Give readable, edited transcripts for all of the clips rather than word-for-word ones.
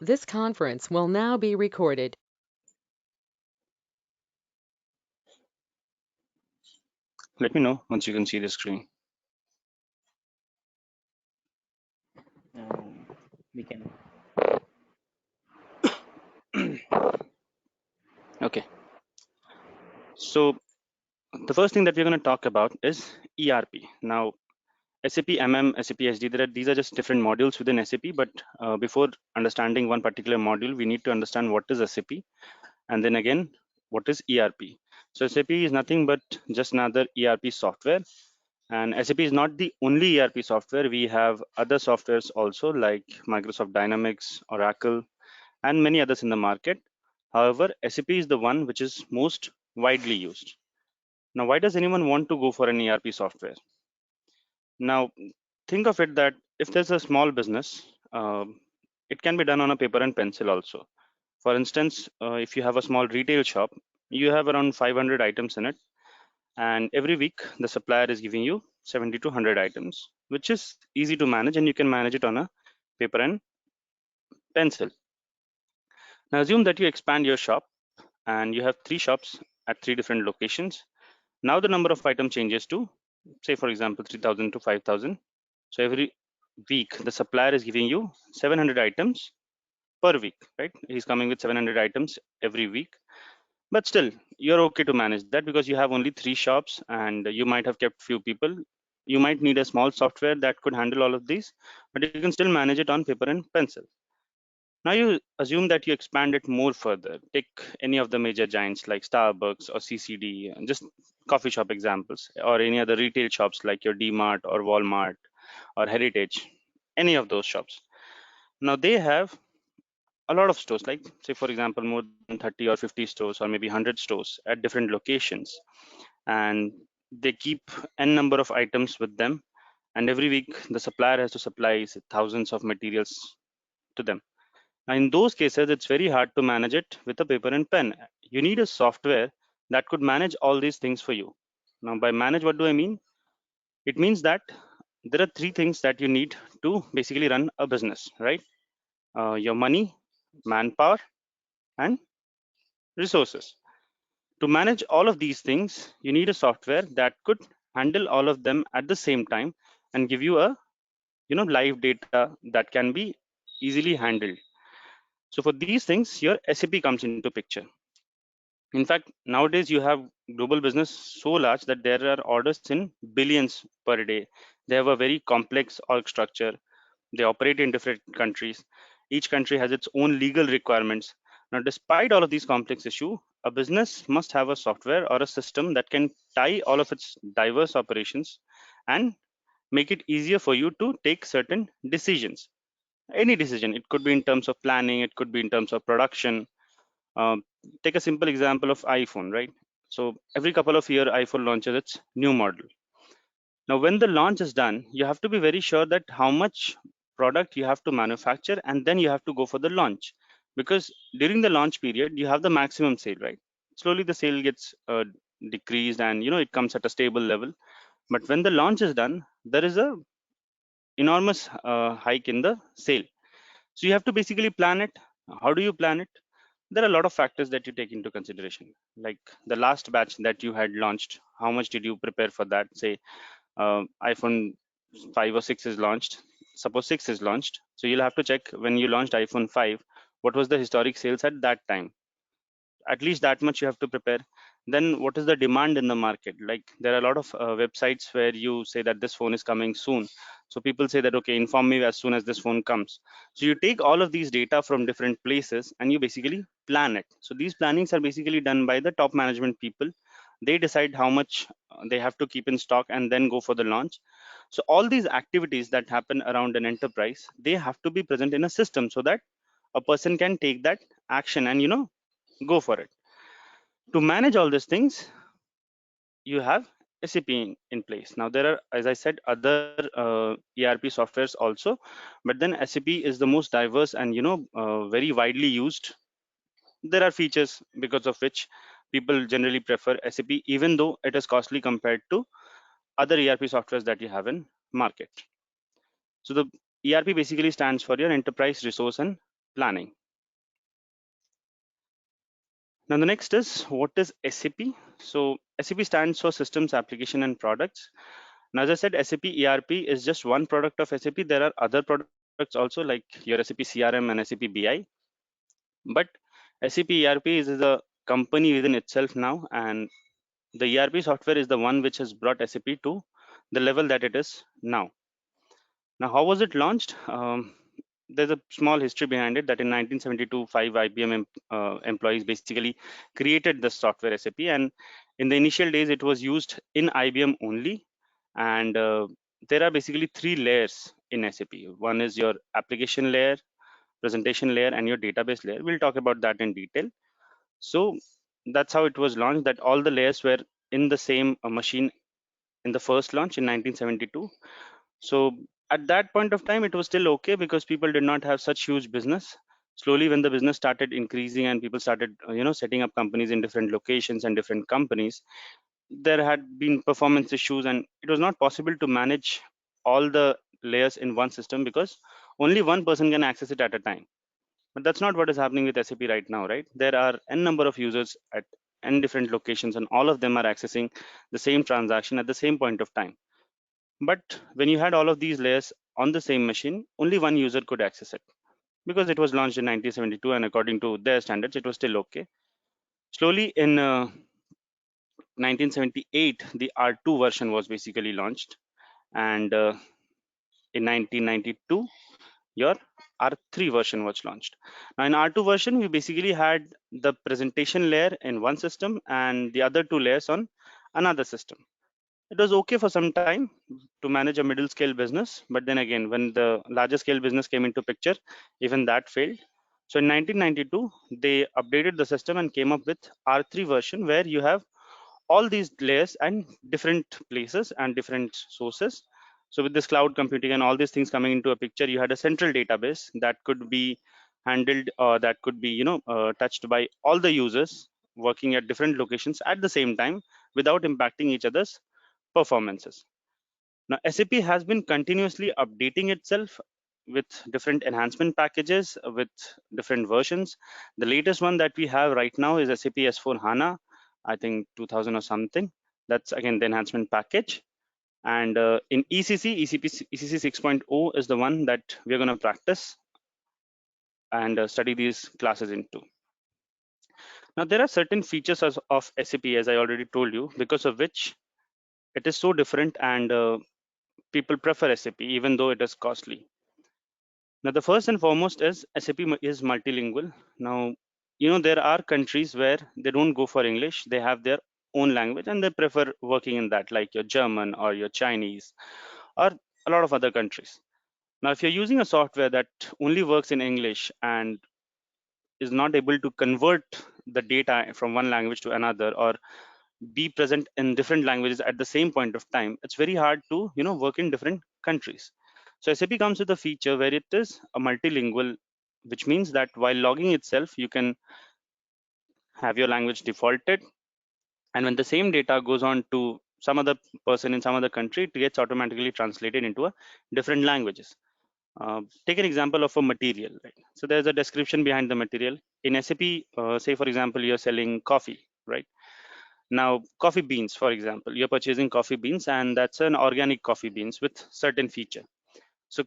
This conference will now be recorded. Let me know once you can see the screen. We can. Okay, so the first thing that we're going to talk about is ERP. Now, SAP MM, SAP SD, these are just different modules within SAP, but before understanding one particular module, we need to understand what is SAP, and then again, what is ERP. So SAP is nothing but just another ERP software, and SAP is not the only ERP software. We have other softwares also like Microsoft Dynamics, Oracle, and many others in the market. However, SAP is the one which is most widely used. Now, why does anyone want to go for an ERP software? Now, think of it that if there's a small business, it can be done on a paper and pencil also. For instance, if you have a small retail shop, you have around 500 items in it, and every week the supplier is giving you 70 to 100 items, which is easy to manage, and you can manage it on a paper and pencil. Now, assume that you expand your shop and you have 3 shops at 3 different locations. Now the number of items changes to, say for example, 3000 to 5000. So every week the supplier is giving you 700 items per week, right? He's coming with 700 items every week, but still you're okay to manage that because you have only 3 shops and you might have kept few people. You might need a small software that could handle all of these, but you can still manage it on paper and pencil. Now you assume that you expand it more further. Take any of the major giants like Starbucks or CCD, and just coffee shop examples, or any other retail shops like your DMart or Walmart or Heritage, any of those shops. Now they have a lot of stores, like say for example, more than 30 or 50 stores or maybe 100 stores at different locations, and they keep n number of items with them, and every week the supplier has to supply thousands of materials to them. Now, in those cases, it's very hard to manage it with a paper and pen. You need a software that could manage all these things for you. Now, by manage, what do I mean? It means that there are 3 things that you need to basically run a business, right? Your money, manpower, and resources. To manage all of these things, you need a software that could handle all of them at the same time and give you a live data that can be easily handled. So for these things, your SAP comes into picture. In fact, nowadays you have global business so large that there are orders in billions per day. They have a very complex org structure. They operate in different countries. Each country has its own legal requirements. Now, despite all of these complex issues, a business must have a software or a system that can tie all of its diverse operations and make it easier for you to take certain decisions. Any decision, it could be in terms of planning, it could be in terms of production. um, Take a simple example of iPhone, right? So every couple of years, iPhone launches its new model. Now, when the launch is done, you have to be very sure that how much product you have to manufacture, and then you have to go for the launch. Because during the launch period, you have the maximum sale, right? Slowly the sale gets decreased, and it comes at a stable level. But when the launch is done, there is a enormous hike in the sale. So you have to basically plan it. How do you plan it? There are a lot of factors that you take into consideration, like the last batch that you had launched. How much did you prepare for that? Say iPhone 5 or 6 is launched. Suppose 6 is launched, so you'll have to check when you launched iPhone 5, what was the historic sales at that time. At least that much you have to prepare. Then what is the demand in the market? Like there are a lot of websites where you say that this phone is coming soon, so people say that, okay, inform me as soon as this phone comes. So you take all of these data from different places and you basically plan it. So these plannings are basically done by the top management people. They decide how much they have to keep in stock and then go for the launch. So all these activities that happen around an enterprise, they have to be present in a system so that a person can take that action and go for it. To manage all these things, you have SAP in place. Now there are, as I said, other ERP softwares also, but then SAP is the most diverse and very widely used. There are features because of which people generally prefer SAP, even though it is costly compared to other ERP softwares that you have in market. So the ERP basically stands for your enterprise resource and planning. Now the next is, what is SAP? So SAP stands for Systems, Application and Products. Now, as I said, SAP ERP is just one product of SAP. There are other products also, like your SAP CRM and SAP BI. But SAP ERP is a company within itself now, and the ERP software is the one which has brought SAP to the level that it is now. Now, how was it launched? There's a small history behind it, that in 1972, five IBM employees basically created the software SAP. And in the initial days, it was used in IBM only. And there are basically three layers in SAP. One is your application layer, presentation layer, and your database layer. We'll talk about that in detail. So that's how it was launched, that all the layers were in the same machine in the first launch in 1972. So at that point of time, it was still okay because people did not have such huge business. Slowly, when the business started increasing and people started, setting up companies in different locations and different companies, there had been performance issues, and it was not possible to manage all the layers in one system because only one person can access it at a time. But that's not what is happening with SAP right now, right? There are n number of users at n different locations, and all of them are accessing the same transaction at the same point of time. But when you had all of these layers on the same machine, only one user could access it because it was launched in 1972, and according to their standards, it was still okay. Slowly, in 1978, the R2 version was basically launched, and in 1992, your R3 version was launched. Now, in R2 version, we basically had the presentation layer in one system and the other two layers on another system. It was okay for some time to manage a middle scale business, but then again, when the larger scale business came into picture, even that failed. So in 1992, they updated the system and came up with R3 version, where you have all these layers and different places and different sources. So with this cloud computing and all these things coming into a picture, you had a central database that could be handled, or that could be touched by all the users working at different locations at the same time without impacting each other's performances. Now, SAP has been continuously updating itself with different enhancement packages, with different versions. The latest one that we have right now is SAP S4 HANA, I think 2000 or something. That's again the enhancement package. And in ECC 6.0 is the one that we're going to practice and study these classes into. Now, there are certain features of SAP, as I already told you, because of which it is so different, and people prefer SAP even though it is costly. Now, the first and foremost is SAP is multilingual. Now, there are countries where they don't go for English, they have their own language and they prefer working in that, like your German or your Chinese or a lot of other countries. Now, if you're using a software that only works in English and is not able to convert the data from one language to another, or be present in different languages at the same point of time, it's very hard to work in different countries. So SAP comes with a feature where it is a multilingual, which means that while logging itself, you can have your language defaulted, and when the same data goes on to some other person in some other country, it gets automatically translated into a different languages. Take an example of a material, right? So there's a description behind the material in SAP. Say for example, you're selling coffee, right? Now, coffee beans, for example, you're purchasing coffee beans, and that's an organic coffee beans with certain feature. So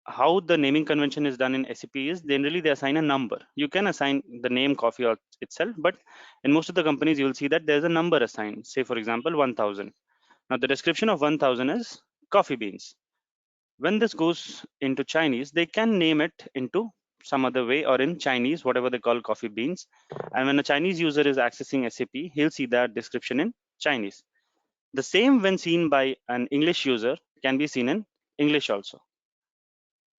how the naming convention is done in SAP is, generally they assign a number. You can assign the name coffee itself, but in most of the companies, you will see that there's a number assigned. Say, for example, 1000. Now, the description of 1000 is coffee beans. When this goes into Chinese, they can name it into some other way, or in Chinese, whatever they call coffee beans. And when a Chinese user is accessing SAP, he'll see that description in Chinese. The same, when seen by an English user, can be seen in English also.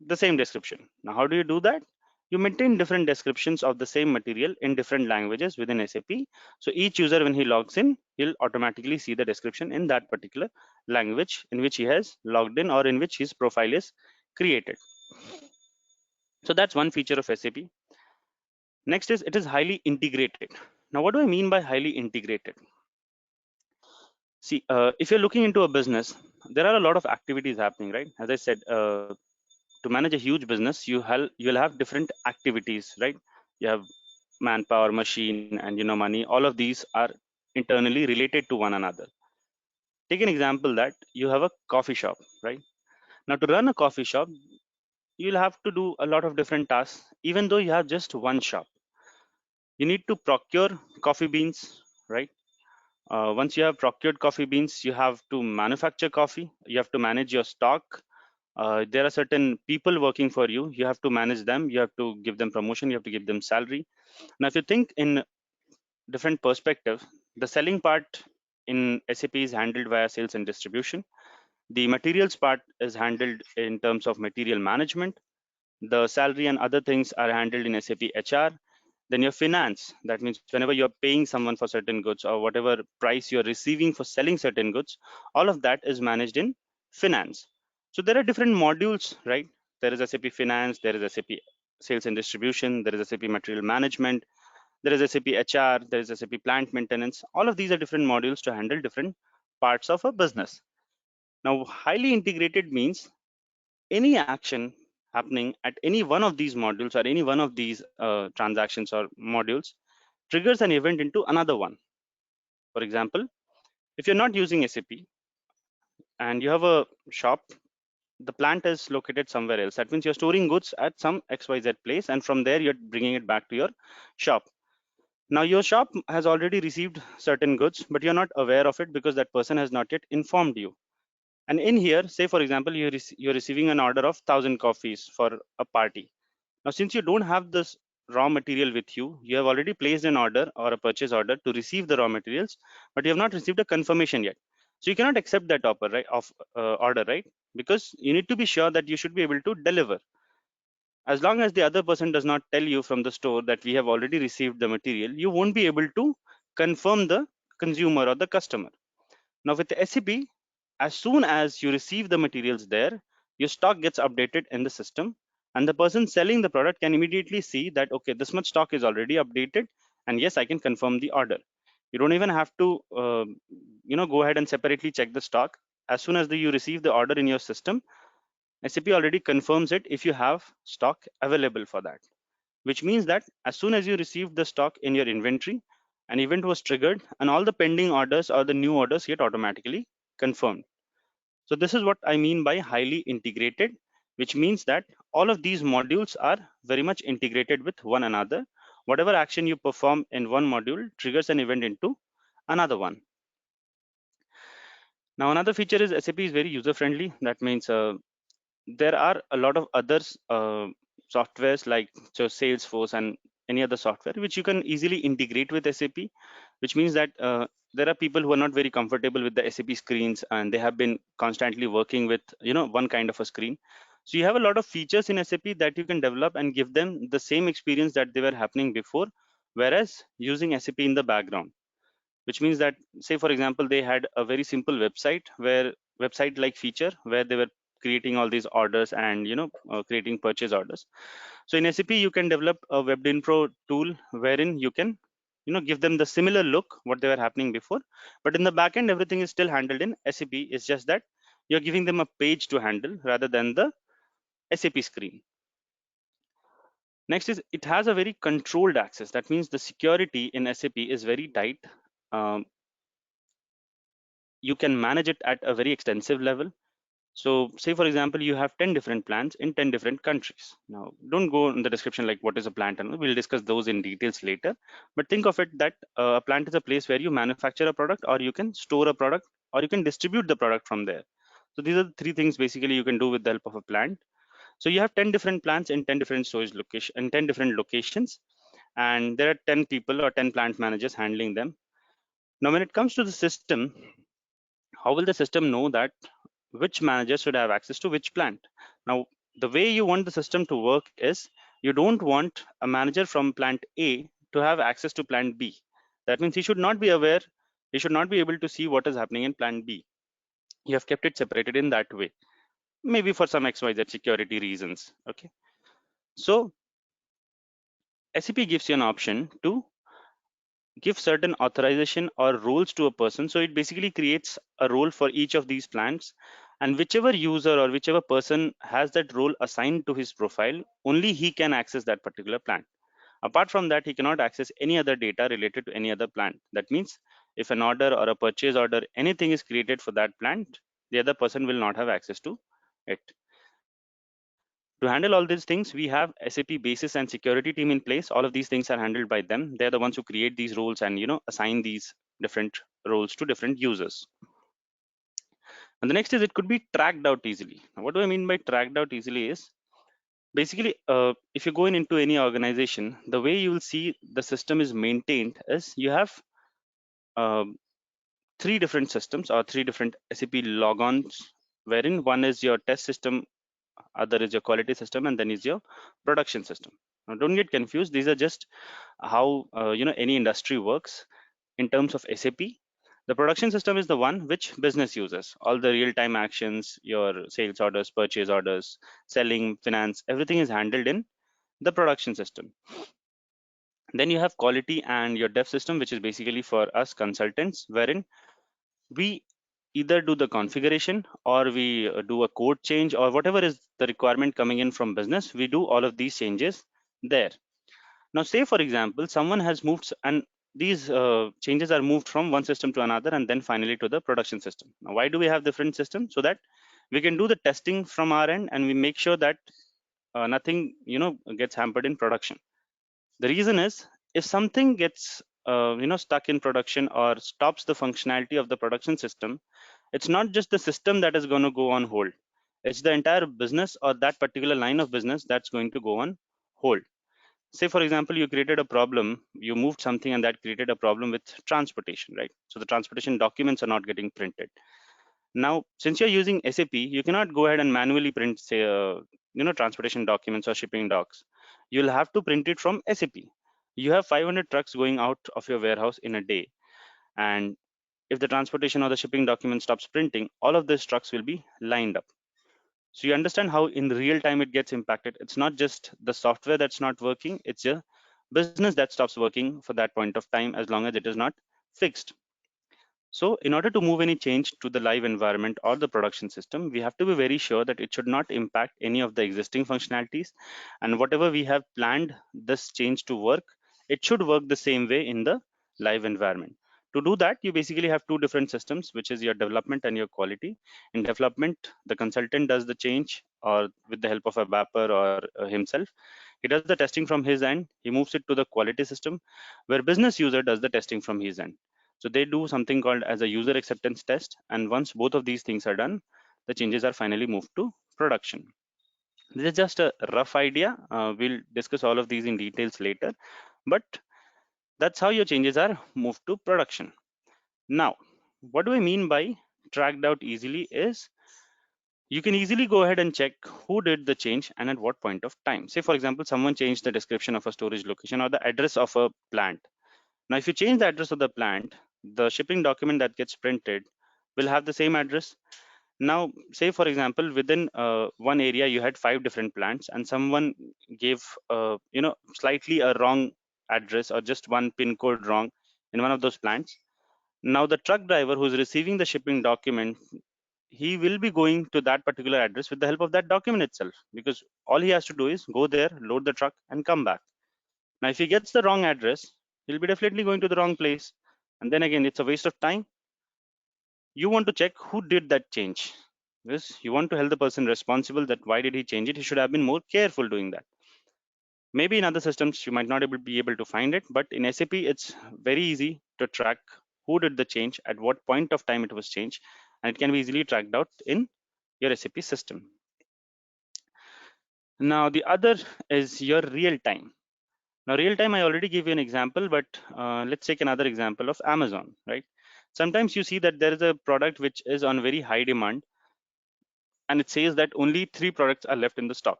The same description. Now, how do you do that? You maintain different descriptions of the same material in different languages within SAP. So each user, when he logs in, he'll automatically see the description in that particular language in which he has logged in, or in which his profile is created. So that's one feature of SAP. Next is, it is highly integrated. Now, what do I mean by highly integrated? See, if you're looking into a business, there are a lot of activities happening, right? As I said, to manage a huge business, you'll have different activities, right? You have manpower, machine, and money. All of these are internally related to one another. Take an example that you have a coffee shop, right? Now, to run a coffee shop, you'll have to do a lot of different tasks, even though you have just one shop. You need to procure coffee beans, right? Once you have procured coffee beans, you have to manufacture coffee. You have to manage your stock. There are certain people working for you. You have to manage them. You have to give them promotion. You have to give them salary. Now, if you think in different perspective, the selling part in SAP is handled via sales and distribution. The materials part is handled in terms of material management. The salary and other things are handled in SAP HR. Then your finance, that means whenever you're paying someone for certain goods or whatever price you're receiving for selling certain goods, all of that is managed in finance. So there are different modules, right? There is SAP finance, there is SAP sales and distribution, there is SAP material management, there is SAP HR, there is SAP plant maintenance. All of these are different modules to handle different parts of a business. Now, highly integrated means any action happening at any one of these modules or any one of these transactions or modules triggers an event into another one. For example, if you're not using SAP and you have a shop, the plant is located somewhere else. That means you're storing goods at some XYZ place, and from there you're bringing it back to your shop. Now, your shop has already received certain goods, but you're not aware of it because that person has not yet informed you. And in here, say for example, you're receiving an order of 1,000 coffees for a party. Now, since you don't have this raw material with you, you have already placed an order or a purchase order to receive the raw materials, but you have not received a confirmation yet. So you cannot accept that offer, right? Order, right? Because you need to be sure that you should be able to deliver. As long as the other person does not tell you from the store that we have already received the material, you won't be able to confirm the consumer or the customer. Now with the SAP, as soon as you receive the materials there, your stock gets updated in the system, and the person selling the product can immediately see that, okay, this much stock is already updated, and yes, I can confirm the order. You don't even have to go ahead and separately check the stock. As soon as you receive the order in your system, SAP already confirms it if you have stock available for that, which means that as soon as you receive the stock in your inventory, an event was triggered and all the pending orders or the new orders get automatically confirmed. So this is what I mean by highly integrated, which means that all of these modules are very much integrated with one another. Whatever action you perform in one module triggers an event into another one. Now, another feature is SAP is very user friendly. That means there are a lot of other softwares like Salesforce and any other software which you can easily integrate with SAP, which means that there are people who are not very comfortable with the SAP screens and they have been constantly working with one kind of a screen. So you have a lot of features in SAP that you can develop and give them the same experience that they were happening before, whereas using SAP in the background, which means that, say for example, they had a very simple website like feature where they were creating all these orders and creating purchase orders. So in SAP you can develop a WebInfo tool wherein you can give them the similar look what they were happening before, but in the backend everything is still handled in SAP. It's just that you're giving them a page to handle rather than the SAP screen. Next is it has a very controlled access. That means the security in SAP is very tight. um, you can manage it at a very extensive level. So say for example, you have 10 different plants in 10 different countries. Now, don't go in the description like what is a plant, and we'll discuss those in details later. But think of it that a plant is a place where you manufacture a product, or you can store a product, or you can distribute the product from there. So these are the three things basically you can do with the help of a plant. So you have 10 different plants in 10 different storage location in 10 different locations, and there are 10 people or 10 plant managers handling them. Now, when it comes to the system, how will the system know that which manager should have access to which plant? Now, the way you want the system to work is you don't want a manager from plant A to have access to plant B. That means he should not be aware, he should not be able to see what is happening in plant B. You have kept it separated in that way, maybe for some XYZ security reasons. Okay. So SAP gives you an option to give certain authorization or roles to a person. So it basically creates a role for each of these plants, And whichever user or whichever person has that role assigned to his profile, only he can access that particular plant. Apart from that, he cannot access any other data related to any other plant. That means if an order or a purchase order, anything is created for that plant, the other person will not have access to it. To handle all these things, we have SAP basis and security team in place. All of these things are handled by them. They're the ones who create these roles and assign these different roles to different users. And the next is it could be tracked out easily. Now, what do I mean by tracked out easily is basically if you go into any organization, the way you will see the system is maintained is you have um, three different systems or three different SAP logons, wherein one is your test system, other is your quality system, and then is your production system. Now, don't get confused. These are just how any industry works in terms of SAP. The production system is the one which business uses. All the real-time actions, your sales orders, purchase orders, selling, finance, everything is handled in the production system. Then you have quality and your dev system, which is basically for us consultants, wherein we either do the configuration or we do a code change or whatever is the requirement coming in from business. We do all of these changes there. Now, say for example, someone has moved and these changes are moved from one system to another and then finally to the production system. Now, why do we have different systems? So that we can do the testing from our end and we make sure that nothing gets hampered in production. The reason is if something gets stuck in production or stops the functionality of the production system, it's not just the system that is going to go on hold. It's the entire business or that particular line of business that's going to go on hold. Say for example, you created a problem, you moved something and that created a problem with transportation, right? So the transportation documents are not getting printed. Now, since you're using SAP, you cannot go ahead and manually print, say, transportation documents or shipping docs. You'll have to print it from SAP. You have 500 trucks going out of your warehouse in a day. And if the transportation or the shipping document stops printing, all of these trucks will be lined up. So you understand how in real time it gets impacted. It's not just the software that's not working, it's a business that stops working for that point of time as long as it is not fixed. So in order to move any change to the live environment or the production system, we have to be very sure that it should not impact any of the existing functionalities. And whatever we have planned this change to work, it should work the same way in the live environment. To do that, you basically have two different systems, which is your development and your quality. In development, the consultant does the change or with the help of a BAPR or himself. He does the testing from his end. He moves it to the quality system where business user does the testing from his end. So they do something called as a user acceptance test. And once both of these things are done, the changes are finally moved to production. This is just a rough idea. We'll discuss all of these in details later, but that's how your changes are moved to production. Now, what do I mean by tracked out easily is you can easily go ahead and check who did the change and at what point of time. Say, for example, someone changed the description of a storage location or the address of a plant. Now, if you change the address of the plant, the shipping document that gets printed will have the same address. Now, say for example, within one area you had 5 different plants, and someone gave slightly a wrong address or just one pin code wrong in one of those plants. Now, the truck driver who's receiving the shipping document, he will be going to that particular address with the help of that document itself, because all he has to do is go there, load the truck, and come back. Now, if he gets the wrong address, he'll be definitely going to the wrong place. And then again, it's a waste of time. You want to check who did that change. Yes, you want to help the person responsible that why did he change it? He should have been more careful doing that. Maybe in other systems, you might not be able to find it, but in SAP, it's very easy to track who did the change, at what point of time it was changed, and it can be easily tracked out in your SAP system. Now, the other is your real time. Now, real time, I already gave you an example, but let's take another example of Amazon, right? Sometimes you see that there is a product which is on very high demand, and it says that only 3 products are left in the stock.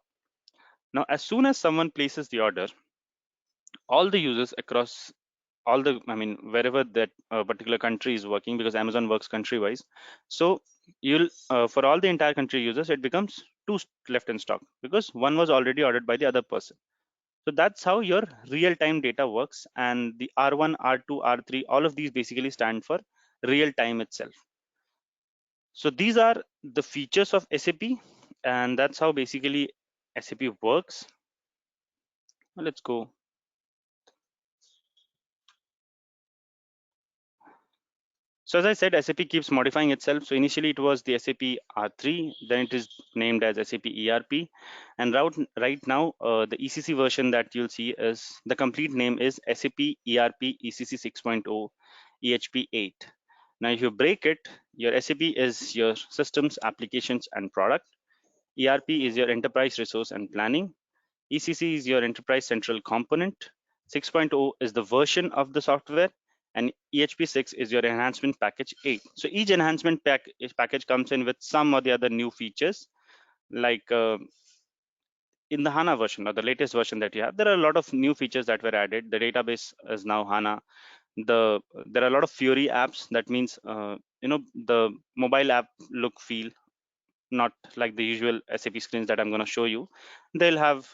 Now, as soon as someone places the order, all the users across wherever that particular country is working, because Amazon works country wise. So you'll, for all the entire country users, it becomes 2 left in stock because one was already ordered by the other person. So that's how your real-time data works. And the R1, R2, R3, all of these basically stand for real time itself. So these are the features of SAP, and that's how basically SAP works. Let's go. So as I said, SAP keeps modifying itself. So initially it was the SAP R3, then it is named as SAP ERP, and right now the ECC version that you'll see is the complete name is SAP ERP ECC 6.0 EHP 8. Now if you break it, your SAP is your systems, applications, and product. ERP is your enterprise resource and planning. ECC is your enterprise central component. 6.0 is the version of the software, and EHP6 is your enhancement package 8. So each enhancement package comes in with some or the other new features, like in the HANA version or the latest version that you have, there are a lot of new features that were added. The database is now HANA. There are a lot of Fiori apps. That means the mobile app look feel, not like the usual SAP screens that I'm going to show you. They'll have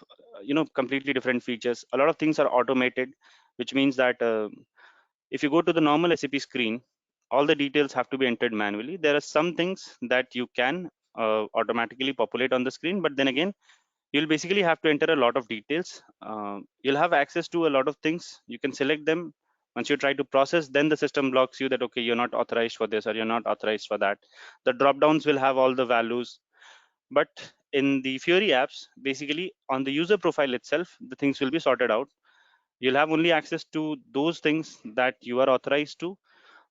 completely different features. A lot of things are automated, which means that if you go to the normal SAP screen, all the details have to be entered manually. There are some things that you can automatically populate on the screen, but then again, you'll basically have to enter a lot of details. You'll have access to a lot of things. You can select them. Once you try to process, then the system blocks you that, okay, you're not authorized for this or you're not authorized for that. The drop downs will have all the values. But in the Fiori apps, basically on the user profile itself, the things will be sorted out. You'll have only access to those things that you are authorized to.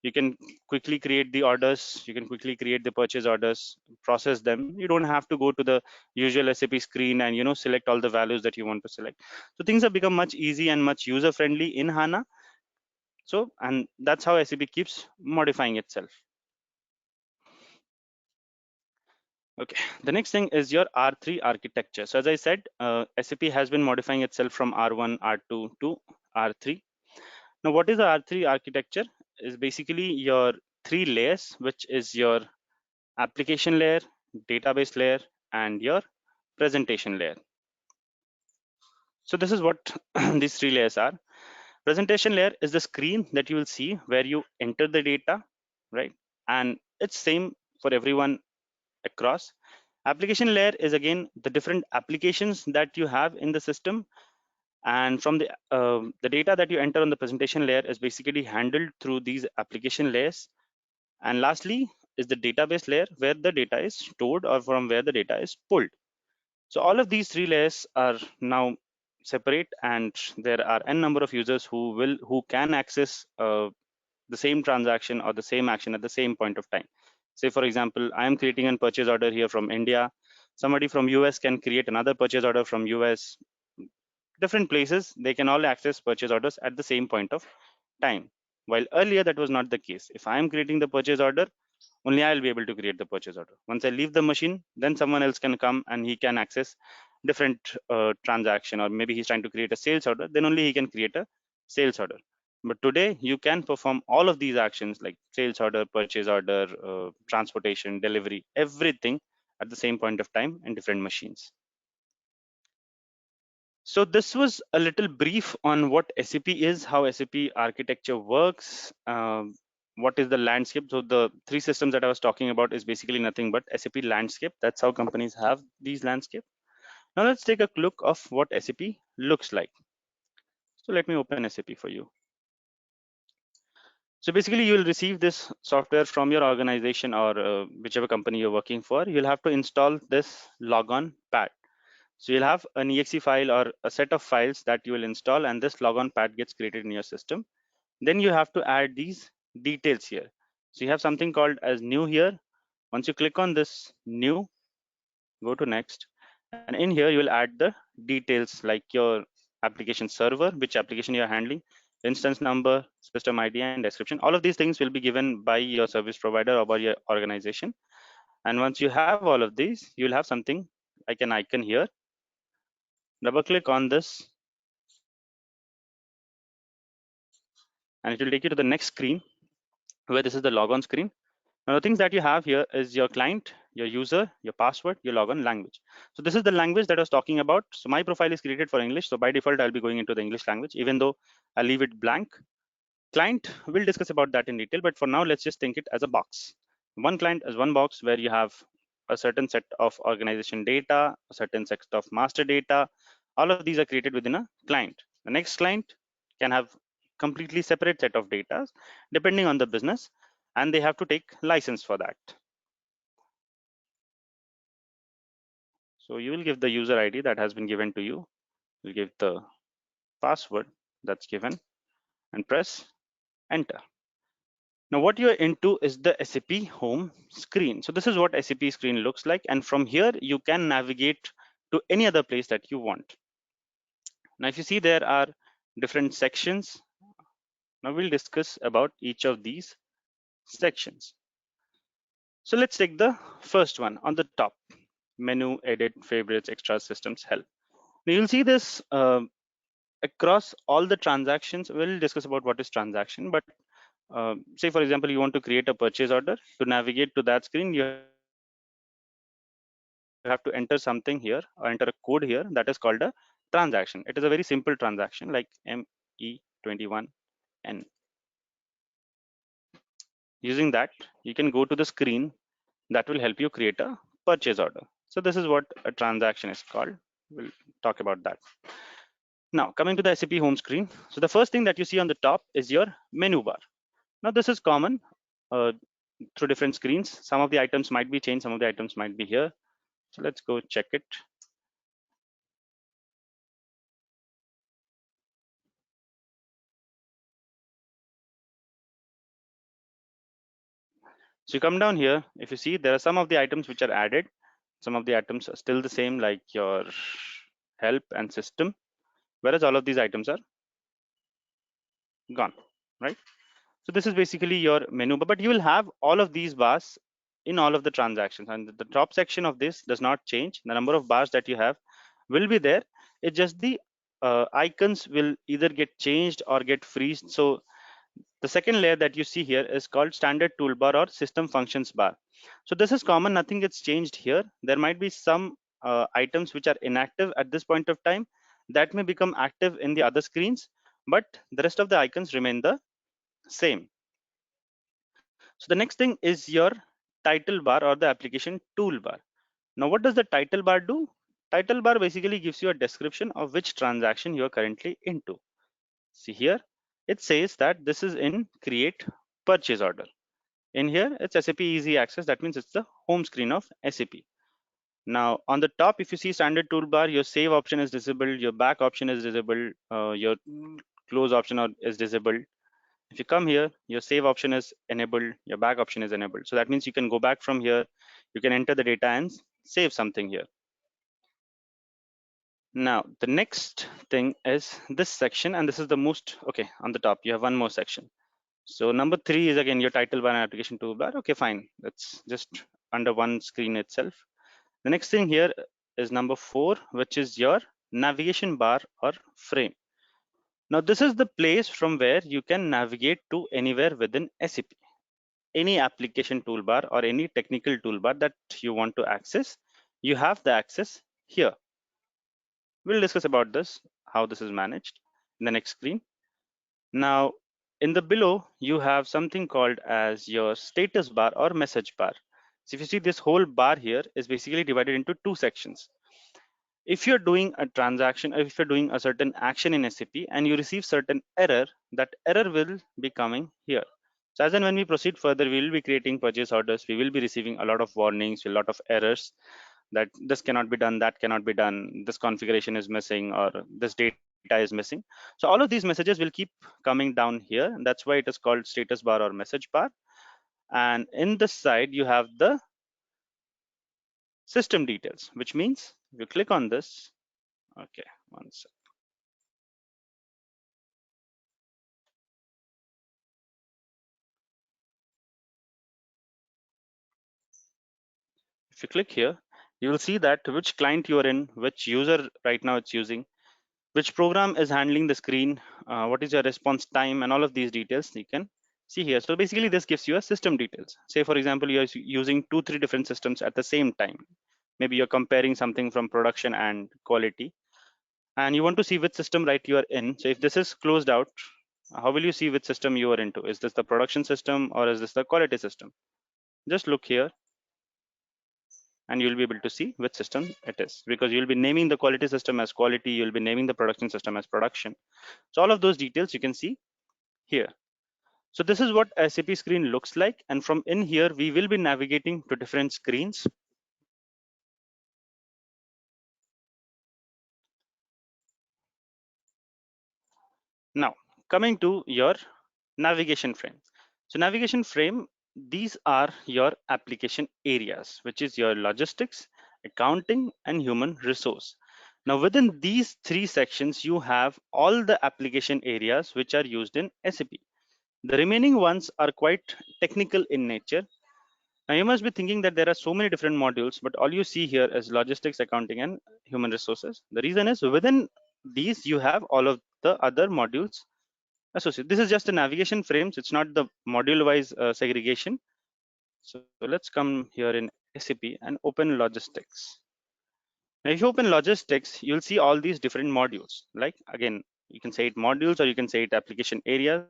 You can quickly create the orders, you can quickly create the purchase orders, process them. You don't have to go to the usual SAP screen and select all the values that you want to select. So things have become much easy and much user friendly in HANA. So, and that's how SAP keeps modifying itself. Okay, the next thing is your R3 architecture. So as I said, SAP has been modifying itself from R1, R2 to R3. Now, what is the R3 architecture? Is basically your three layers, which is your application layer, database layer, and your presentation layer. So this is what these three layers are. Presentation layer is the screen that you will see where you enter the data, right? And it's same for everyone across. Application layer is again the different applications that you have in the system, and from the data that you enter on the presentation layer is basically handled through these application layers. And lastly is the database layer where the data is stored or from where the data is pulled. So all of these three layers are now separate, and there are n number of users who can access the same transaction or the same action at the same point of time. Say for example, I am creating a purchase order here from India. Somebody from US can create another purchase order from US. Different places, they can all access purchase orders at the same point of time. While earlier that was not the case. If I am creating the purchase order, only I'll be able to create the purchase order. Once I leave the machine, then someone else can come and he can access different transaction, or maybe he's trying to create a sales order, then only he can create a sales order. But today you can perform all of these actions like sales order, purchase order, transportation, delivery, everything at the same point of time in different machines. So this was a little brief on what SAP is, how SAP architecture works, what is the landscape. So the three systems that I was talking about is basically nothing but SAP landscape. That's how companies have these landscape. Now let's take a look of what SAP looks like. So let me open SAP for you. So basically you will receive this software from your organization or whichever company you're working for. You'll have to install this logon pad. So you'll have an exe file or a set of files that you will install, and this logon pad gets created in your system. Then you have to add these details here. So you have something called as new here. Once you click on this new, go to next, and in here you will add the details like your application server, which application you're handling, instance number, system ID, and description. All of these things will be given by your service provider or by your organization. And once you have all of these, you'll have something like an icon here. Double click on this and it will take you to the next screen where this is the logon screen. Now the things that you have here is your client, your user, your password, your logon language. So this is the language that I was talking about. So my profile is created for English. So by default, I'll be going into the English language, even though I leave it blank. Client, we'll discuss about that in detail, but for now, let's just think it as a box. One client is one box where you have a certain set of organization data, a certain set of master data. All of these are created within a client. The next client can have completely separate set of data depending on the business, and they have to take license for that. So you will give the user ID that has been given to you. You'll give the password that's given and press enter. Now what you're into is the SAP home screen. So this is what SAP screen looks like. And from here, you can navigate to any other place that you want. Now, if you see, there are different sections. Now we'll discuss about each of these sections. So let's take the first one on the top: menu, edit, favorites, extras, systems, help. Now you'll see this across all the transactions. We'll discuss about what is transaction, but say for example, you want to create a purchase order. To navigate to that screen, you have to enter something here or enter a code here that is called a transaction. It is a very simple transaction like ME21N. Using that, you can go to the screen that will help you create a purchase order. So this is what a transaction is called. We'll talk about that. Now coming to the SAP home screen. So the first thing that you see on the top is your menu bar. Now this is common through different screens. Some of the items might be changed, some of the items might be here. So let's go check it. So you come down here, if you see, there are some of the items which are added. Some of the items are still the same, like your help and system, whereas all of these items are gone, right? So this is basically your menu bar, but you will have all of these bars in all of the transactions, and the top section of this does not change. The number of bars that you have will be there. It's just the icons will either get changed or get freezed. So the second layer that you see here is called standard toolbar or system functions bar. So this is common, nothing gets changed here. There might be some items which are inactive at this point of time that may become active in the other screens, but the rest of the icons remain the same. So the next thing is your title bar or the application toolbar. Now what does the title bar do? Title bar basically gives you a description of which transaction you are currently into. See here, it says that this is in create purchase order. In here, it's SAP Easy Access. That means it's the home screen of SAP. Now on the top, if you see standard toolbar, your save option is disabled, your back option is disabled, your close option is disabled. If you come here, your save option is enabled, your back option is enabled. So that means you can go back from here, you can enter the data and save something here. Now, the next thing is this section, and this is the most, okay, on the top, you have one more section. So number 3 is again your title bar and application toolbar. Okay, fine. That's just under one screen itself. The next thing here is number 4, which is your navigation bar or frame. Now, this is the place from where you can navigate to anywhere within SAP. Any application toolbar or any technical toolbar that you want to access, you have the access here. We'll discuss about this, how this is managed in the next screen. Now, in the below, you have something called as your status bar or message bar. So if you see, this whole bar here is basically divided into 2 sections. If you're doing a transaction, or if you're doing a certain action in SAP and you receive certain error, that error will be coming here. So as and when we proceed further, we will be creating purchase orders. We will be receiving a lot of warnings, a lot of errors that this cannot be done, that cannot be done, this configuration is missing, or this data is missing. So all of these messages will keep coming down here. And that's why it is called status bar or message bar. And in this side, you have the system details, which means if you click on this, okay, one sec. If you click here, you will see that which client you are in, which user right now it's using, which program is handling the screen, what is your response time, and all of these details you can see here. So basically this gives you a system details. Say for example, you're using 2-3 different systems at the same time. Maybe you're comparing something from production and quality, and you want to see which system right you are in. So if this is closed out, how will you see which system you are into? Is this the production system or is this the quality system? Just look here. and you'll be able to see which system it is, because you'll be naming the quality system as quality, you'll be naming the production system as production. So all of those details you can see here. So this is what SAP screen looks like, and from in here we will be navigating to different screens. Now coming to your navigation frame. So navigation frame, these are your application areas, which is your logistics, accounting, and human resource. Now within these three sections, you have all the application areas which are used in SAP. The remaining ones are quite technical in nature. Now you must be thinking that there are so many different modules, but all you see here is logistics, accounting, and human resources. The reason is within these you have all of the other modules associated. This is just a navigation frames. It's not the module wise segregation. So let's come here in SAP and open logistics. Now if you open logistics, you'll see all these different modules. Like again, you can say it modules or you can say it application areas,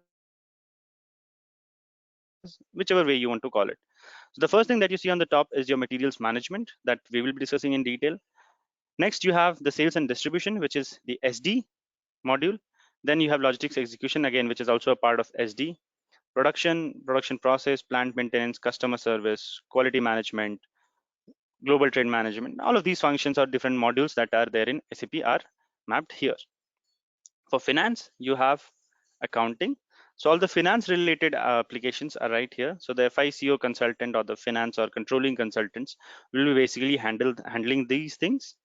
whichever way you want to call it. So the first thing that you see on the top is your materials management that we will be discussing in detail. Next, you have the sales and distribution, which is the SD module. Then you have logistics execution again, which is also a part of SD. Production process, plant maintenance, customer service, quality management, global trade management. All of these functions are different modules that are there in SAP are mapped here. For finance, you have accounting. So all the finance related applications are right here. So the FICO consultant or the finance or controlling consultants will be basically handling these things.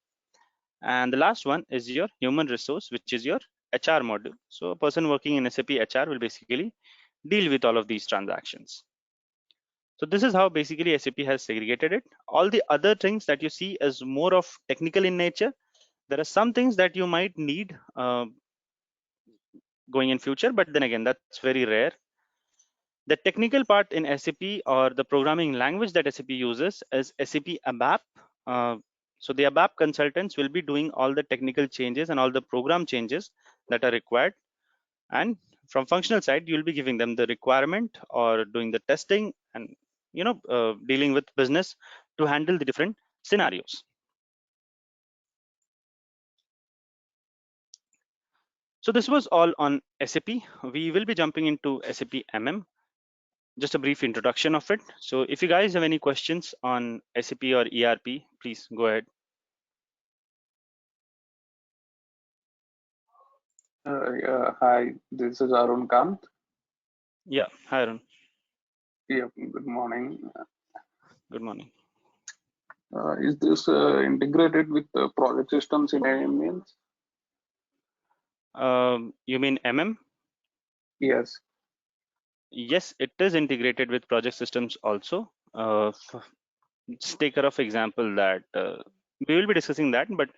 And the last one is your human resource, which is your HR module. So a person working in SAP HR will basically deal with all of these transactions. So this is how basically SAP has segregated it. All the other things that you see is more of technical in nature. There are some things that you might need going in future, but then again, that's very rare. The technical part in SAP or the programming language that SAP uses is SAP ABAP. Uh, so the ABAP consultants will be doing all the technical changes and all the program changes that are required. And from functional side, you'll be giving them the requirement or doing the testing and dealing with business to handle the different scenarios. So this was all on SAP. We will be jumping into SAP MM. Just a brief introduction of it. So if you guys have any questions on SAP or ERP, please go ahead. Yeah, hi, this is Arun Kant. Yeah, hi Arun. Yeah, good morning. Good morning. Is this integrated with project systems in any means? You mean MM? Yes. Yes, it is integrated with project systems also. Just take a rough example that we will be discussing that, but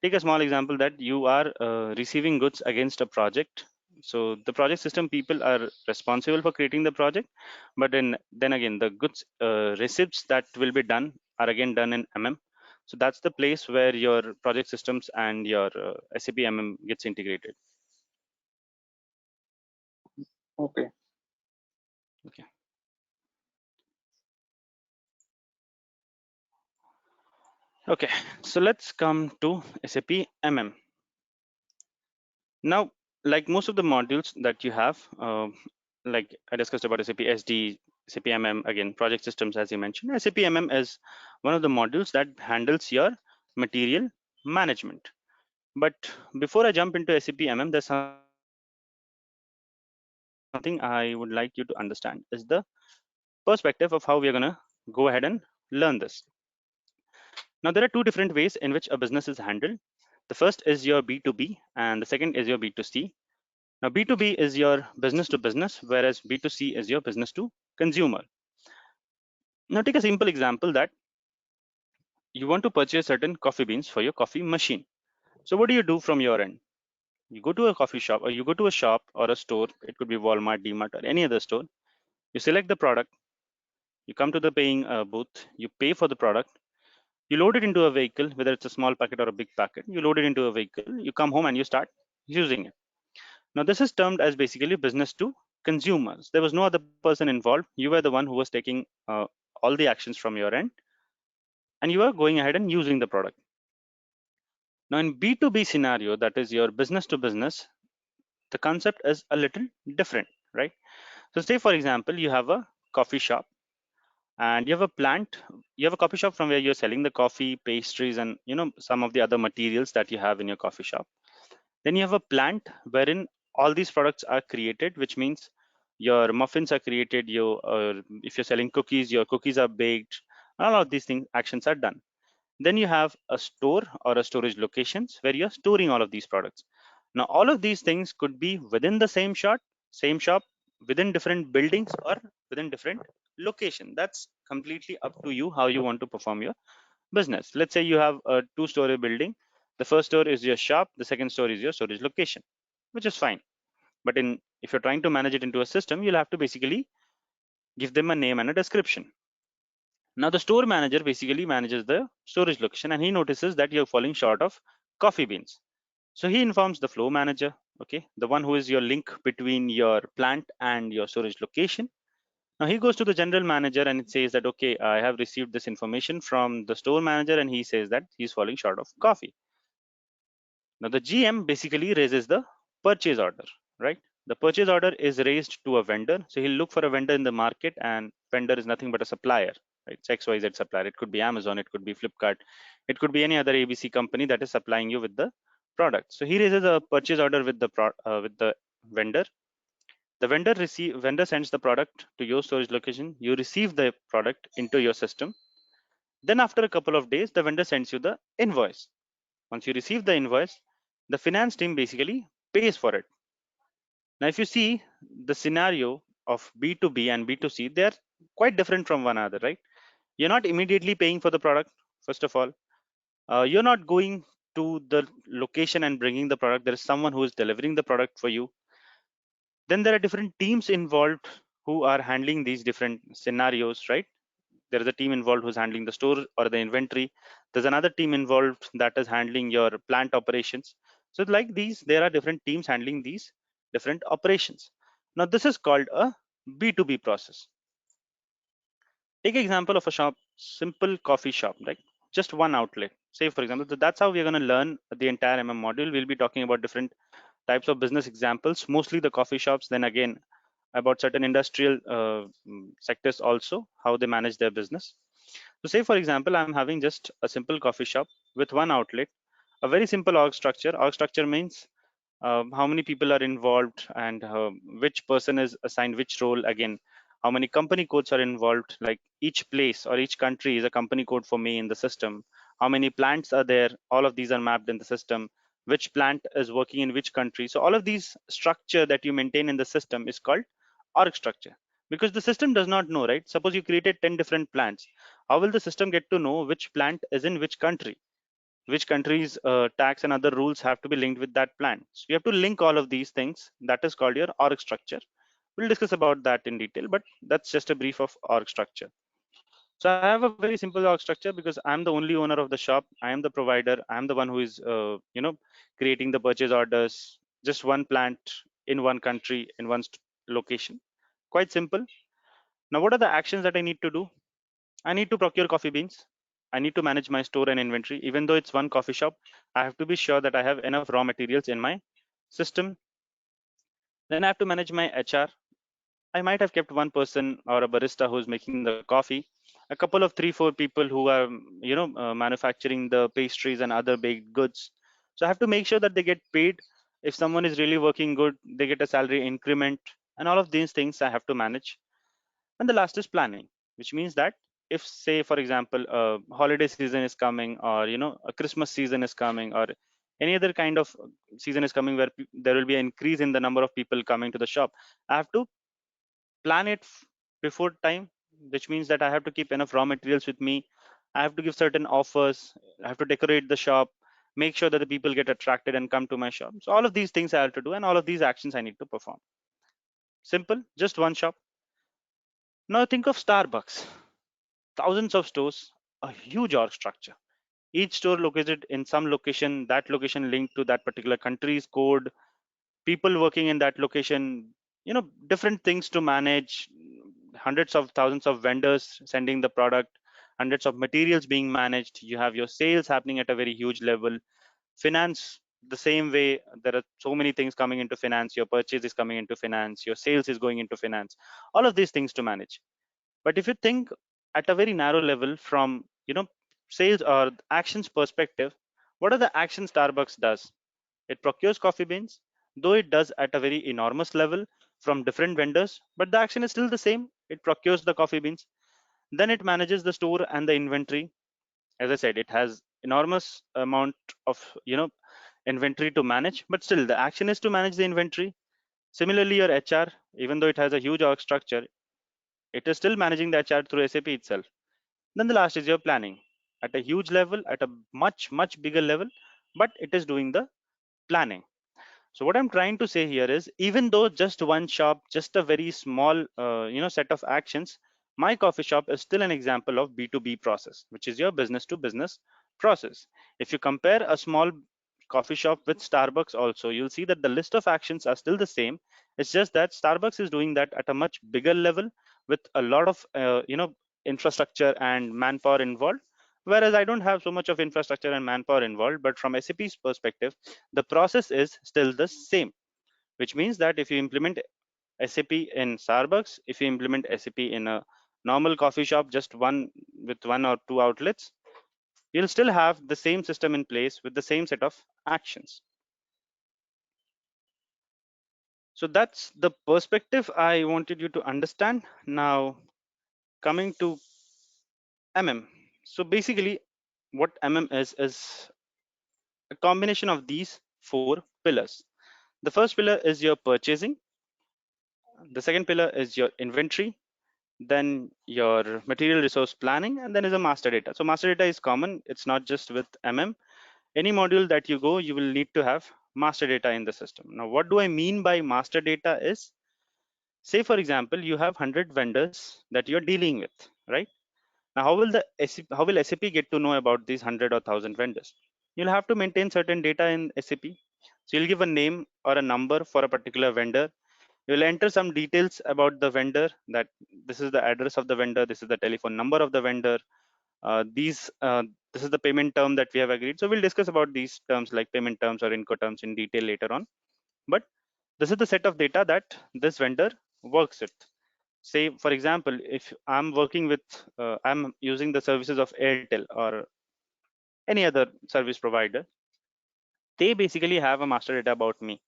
take a small example that you are receiving goods against a project. So the project system people are responsible for creating the project, but then again the goods receipts that will be done are again done in MM. So that's the place where your project systems and your SAP MM gets integrated. Okay. Okay. Okay, so let's come to SAP MM. Now, like most of the modules that you have, like I discussed about SAP SD, SAP MM, again, project systems, as you mentioned, SAP MM is one of the modules that handles your material management. But before I jump into SAP MM, there's something I would like you to understand is the perspective of how we're going to go ahead and learn this. Now, there are two different ways in which a business is handled. The first is your B2B, and the second is your B2C. Now, B2B is your business to business, whereas B2C is your business to consumer. Now, take a simple example that you want to purchase certain coffee beans for your coffee machine. So, what do you do from your end? You go to a coffee shop, or you go to a shop or a store. It could be Walmart, DMart, or any other store. You select the product. You come to the paying booth. You pay for the product. You load it into a vehicle, whether it's a small packet or a big packet. You load it into a vehicle. You come home and you start using it. Now, this is termed as basically business to consumers. There was no other person involved. You were the one who was taking all the actions from your end. and you are going ahead and using the product. Now in B2B scenario, that is your business to business, the concept is a little different, right? So say for example, you have a coffee shop and you have a plant, you have a coffee shop from where you're selling the coffee, pastries, and some of the other materials that you have in your coffee shop. Then you have a plant wherein all these products are created, which means your muffins are created, if you're selling cookies, your cookies are baked, all of these things actions are done. Then you have a store or a storage locations where you're storing all of these products. Now all of these things could be within the same shop, within different buildings, or within different location. That's completely up to you how you want to perform your business. Let's say you have a two-story building. The first store is your shop, the second store is your storage location, which is fine. But if you're trying to manage it into a system, you'll have to basically give them a name and a description. Now the store manager basically manages the storage location, and he notices that you're falling short of coffee beans. So he informs the flow manager, okay, the one who is your link between your plant and your storage location. Now he goes to the general manager and it says that, okay, I have received this information from the store manager and he says that he's falling short of coffee. Now the GM basically raises the purchase order, right? The purchase order is raised to a vendor. So he'll look for a vendor in the market, and vendor is nothing but a supplier, right? It's XYZ supplier. It could be Amazon, it could be Flipkart, it could be any other ABC company that is supplying you with the product. So he raises a purchase order with the vendor. The vendor sends the product to your storage location. You receive the product into your system. Then after a couple of days, the vendor sends you the invoice. Once you receive the invoice, the finance team basically pays for it. Now, if you see the scenario of B2B and B2C, they're quite different from one another, right? You're not immediately paying for the product, first of all. You're not going to the location and bringing the product. There is someone who is delivering the product for you. Then there are different teams involved who are handling these different scenarios, right? There is a team involved who's handling the store or the inventory. There's another team involved that is handling your plant operations. So like these, there are different teams handling these different operations. Now this is called a B2B process. Take example of a shop, simple coffee shop, like just one outlet. Say for example, so that's how we're going to learn the entire module. We'll be talking about different types of business examples, mostly the coffee shops, then again about certain industrial sectors also, how they manage their business. So say for example, I'm having just a simple coffee shop with one outlet, a very simple org structure. Org structure means how many people are involved and which person is assigned which role. Again, how many company codes are involved, like each place or each country is a company code for me in the system. How many plants are there, all of these are mapped in the system. Which plant is working in which country. So all of these structure that you maintain in the system is called org structure, because the system does not know, right? Suppose you created 10 different plants, how will the system get to know which plant is in which country, which country's tax and other rules have to be linked with that plant? So you have to link all of these things. That is called your org structure. We'll discuss about that in detail, but that's just a brief of org structure. So I have a very simple org structure because I'm the only owner of the shop. I am the provider. I'm the one who is creating the purchase orders. Just one plant in one country in one location. Quite simple. Now what are the actions that I need to do? I need to procure coffee beans. I need to manage my store and inventory. Even though it's one coffee shop, I have to be sure that I have enough raw materials in my system. Then I have to manage my HR. I might have kept one person or a barista who's making the coffee, a couple of 3-4 people who are manufacturing the pastries and other baked goods. So I have to make sure that they get paid. If someone is really working good, they get a salary increment, and all of these things I have to manage. And the last is planning, which means that if say for example a holiday season is coming, or a Christmas season is coming, or any other kind of season is coming where there will be an increase in the number of people coming to the shop, I have to plan it before time, which means that I have to keep enough raw materials with me. I have to give certain offers. I have to decorate the shop, make sure that the people get attracted and come to my shop. So all of these things I have to do, and all of these actions I need to perform. Simple, just one shop. Now think of Starbucks. Thousands of stores, a huge org structure. Each store located in some location, that location linked to that particular country's code, people working in that location, different things to manage, hundreds of thousands of vendors sending the product, hundreds of materials being managed. You have your sales happening at a very huge level. Finance, the same way, there are so many things coming into finance. Your purchase is coming into finance, your sales is going into finance, all of these things to manage. But if you think at a very narrow level from sales or actions perspective, what are the actions Starbucks does? It procures coffee beans, though it does at a very enormous level from different vendors, but the action is still the same. It procures the coffee beans, then it manages the store and the inventory. As I said, it has enormous amount of inventory to manage, but still the action is to manage the inventory. Similarly, your HR, even though it has a huge org structure, it is still managing the HR through SAP itself. Then the last is your planning at a huge level, at a much bigger level, but it is doing the planning. So what I'm trying to say here is, even though just one shop, just a very small set of actions, my coffee shop is still an example of B2B process, which is your business to business process. If you compare a small coffee shop with Starbucks also, you'll see that the list of actions are still the same. It's just that Starbucks is doing that at a much bigger level with a lot of infrastructure and manpower involved, whereas I don't have so much of infrastructure and manpower involved. But from SAP's perspective, the process is still the same, which means that if you implement SAP in Starbucks, if you implement SAP in a normal coffee shop, just one with one or two outlets, you'll still have the same system in place with the same set of actions. So that's the perspective I wanted you to understand. Now, coming to MM. So basically, what MM is a combination of these four pillars. The first pillar is your purchasing. The second pillar is your inventory, then your material resource planning, and then is a master data. So master data is common. It's not just with MM. Any module that you go, you will need to have master data in the system. Now, what do I mean by master data is, say for example, you have 100 vendors that you're dealing with, right? Now, how will SAP get to know about these 100 or 1,000 vendors? You'll have to maintain certain data in SAP. So you'll give a name or a number for a particular vendor. You'll enter some details about the vendor, that this is the address of the vendor, this is the telephone number of the vendor, this is the payment term that we have agreed. So we'll discuss about these terms like payment terms or Incoterms in detail later on. But this is the set of data that this vendor works with. Say for example, if I'm working with I'm using the services of Airtel or any other service provider, they basically have a master data about me,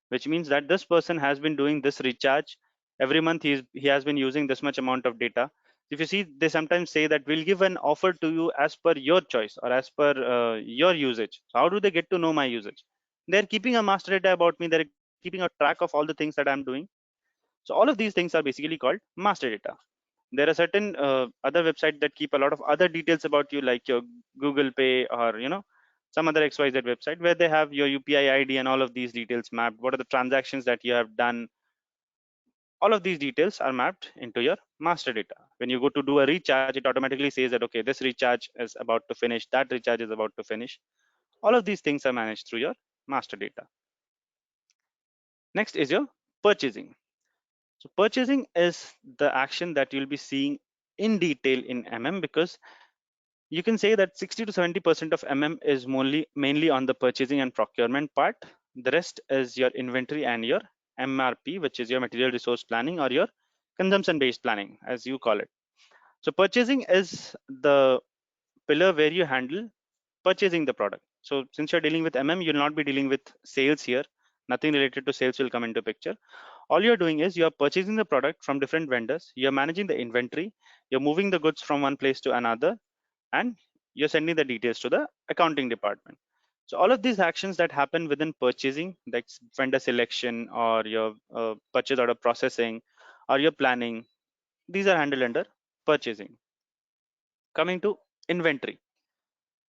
which means that this person has been doing this recharge every month. He has been using this much amount of data. If you see, they sometimes say that we'll give an offer to you as per your choice or as per your usage. So how do they get to know my usage? They're keeping a master data about me. They're keeping a track of all the things that I'm doing. So all of these things are basically called master data. There are certain other websites that keep a lot of other details about you, like your Google Pay or some other XYZ website, where they have your UPI ID and all of these details mapped. What are the transactions that you have done? All of these details are mapped into your master data. When you go to do a recharge, it automatically says that, okay, this recharge is about to finish, that recharge is about to finish. All of these things are managed through your master data. Next is your purchasing. So purchasing is the action that you'll be seeing in detail in MM, because you can say that 60 to 70% of MM is mainly on the purchasing and procurement part. The rest is your inventory and your MRP, which is your material resource planning or your consumption based planning, as you call it. So purchasing is the pillar where you handle purchasing the product. So since you're dealing with MM, you'll not be dealing with sales here. Nothing related to sales will come into picture. All you're doing is you're purchasing the product from different vendors. You're managing the inventory. You're moving the goods from one place to another, and you're sending the details to the accounting department. So all of these actions that happen within purchasing, like vendor selection or your purchase order processing or your planning, these are handled under purchasing. Coming to inventory.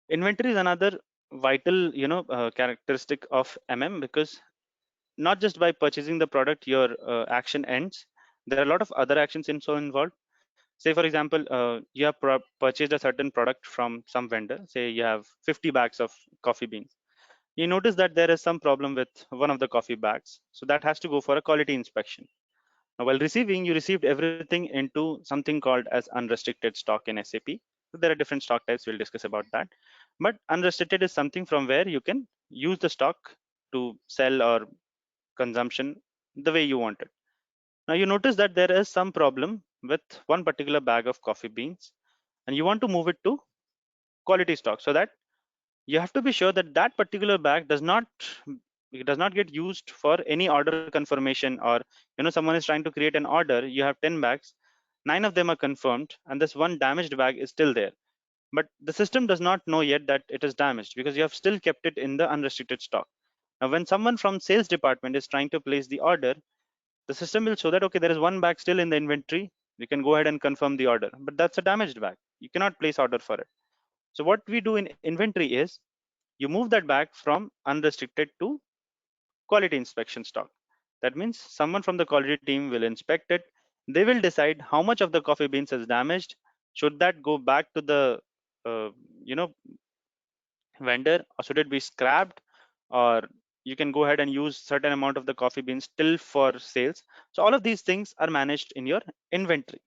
Inventory is another vital characteristic of MM, because not just by purchasing the product your action ends. There are a lot of other actions involved. Say for example, you have purchased a certain product from some vendor. Say you have 50 bags of coffee beans. You notice that there is some problem with one of the coffee bags, so that has to go for a quality inspection. Now while receiving, you received everything into something called as unrestricted stock in SAP. There are different stock types. We'll discuss about that. But unrestricted is something from where you can use the stock to sell or consumption the way you want it. Now you notice that there is some problem with one particular bag of coffee beans, and you want to move it to quality stock, so that you have to be sure that that particular bag does not get used for any order confirmation, or someone is trying to create an order. You have 10 bags, 9 of them are confirmed, and this one damaged bag is still there, but the system does not know yet that it is damaged because you have still kept it in the unrestricted stock. Now when someone from sales department is trying to place the order, the system will show that, okay, there is one bag still in the inventory, we can go ahead and confirm the order, but that's a damaged bag, you cannot place order for it. So what we do in inventory is you move that bag from unrestricted to quality inspection stock. That means someone from the quality team will inspect it. They will decide how much of the coffee beans is damaged. Should that go back to the uh, you know vendor, or should it be scrapped, or you can go ahead and use certain amount of the coffee beans still for sales. So all of these things are managed in your inventory.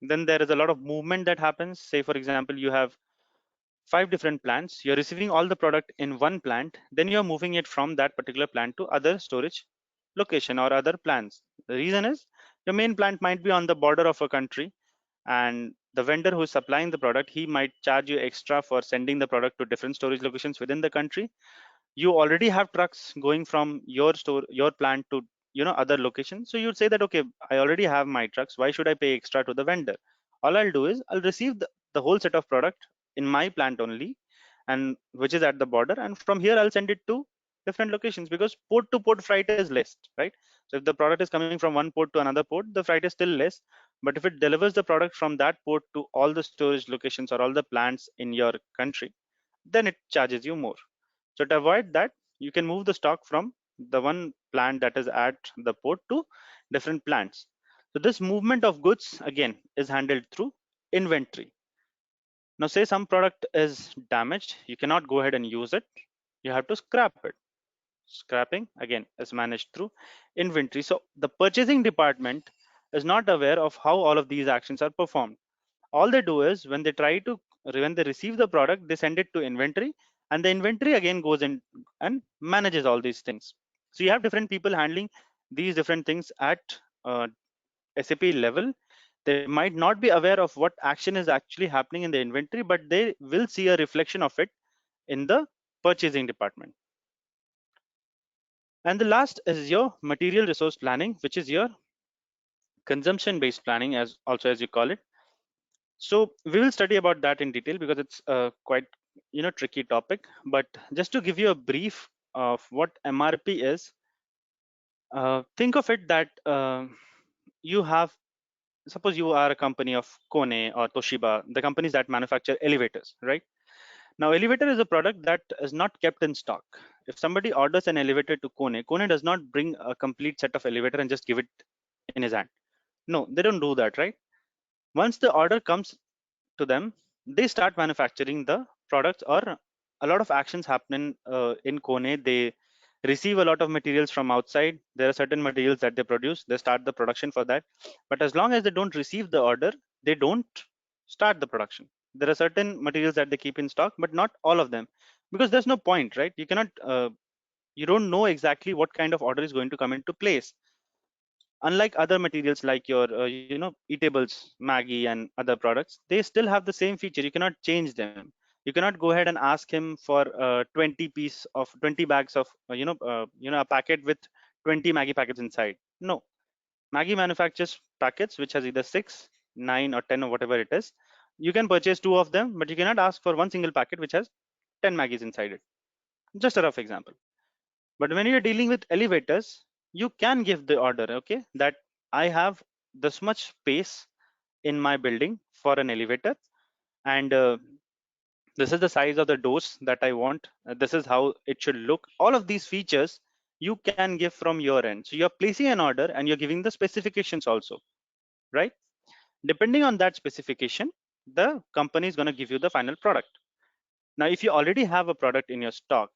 Then there is a lot of movement that happens. Say for example, you have 5 different plants, you're receiving all the product in one plant, then you're moving it from that particular plant to other storage location or other plants. The reason is your main plant might be on the border of a country, and the vendor who is supplying the product, he might charge you extra for sending the product to different storage locations within the country. You already have trucks going from your plant to other locations, so you'd say that, okay, I already have my trucks, why should I pay extra to the vendor? All I'll do is I'll receive the whole set of product in my plant only, and which is at the border, and from here I'll send it to different locations, because port to port freight is less, right? So if the product is coming from one port to another port, the freight is still less. But if it delivers the product from that port to all the storage locations or all the plants in your country, then it charges you more. So to avoid that, you can move the stock from the one plant that is at the port to different plants. So this movement of goods again is handled through inventory. Now say some product is damaged, you cannot go ahead and use it, you have to scrap it. Scrapping again is managed through inventory. So the purchasing department is not aware of how all of these actions are performed. All they do is when they receive the product, they send it to inventory, and the inventory again goes in and manages all these things. So you have different people handling these different things at SAP level. They might not be aware of what action is actually happening in the inventory, but they will see a reflection of it in the purchasing department. And the last is your material resource planning, which is your consumption based planning, as you call it. So we will study about that in detail because it's quite tricky topic. But just to give you a brief of what MRP is, think of it that you have, suppose you are a company of Kone or Toshiba, the companies that manufacture elevators, right? Now elevator is a product that is not kept in stock. If somebody orders an elevator to Kone does not bring a complete set of elevator and just give it in his hand. No, they don't do that, right? Once the order comes to them, they start manufacturing the products, or a lot of actions happen in Kone. They receive a lot of materials from outside. There are certain materials that they produce. They start the production for that. But as long as they don't receive the order, they don't start the production. There are certain materials that they keep in stock, but not all of them, because there's no point, right? You cannot, you don't know exactly what kind of order is going to come into place. Unlike other materials like your eatables, Maggie and other products, they still have the same feature. You cannot change them. You cannot go ahead and ask him for 20 bags of a packet with 20 Maggie packets inside. No, Maggie manufactures packets which has either 6, 9 or 10 or whatever it is. You can purchase 2 of them, but you cannot ask for one single packet which has 10 Maggies inside it. Just a rough example. But when you're dealing with elevators, you can give the order, okay, that I have this much space in my building for an elevator, and this is the size of the doors that I want. This is how it should look. All of these features you can give from your end. So you're placing an order and you're giving the specifications also, right? Depending on that specification, the company is going to give you the final product. Now, if you already have a product in your stock,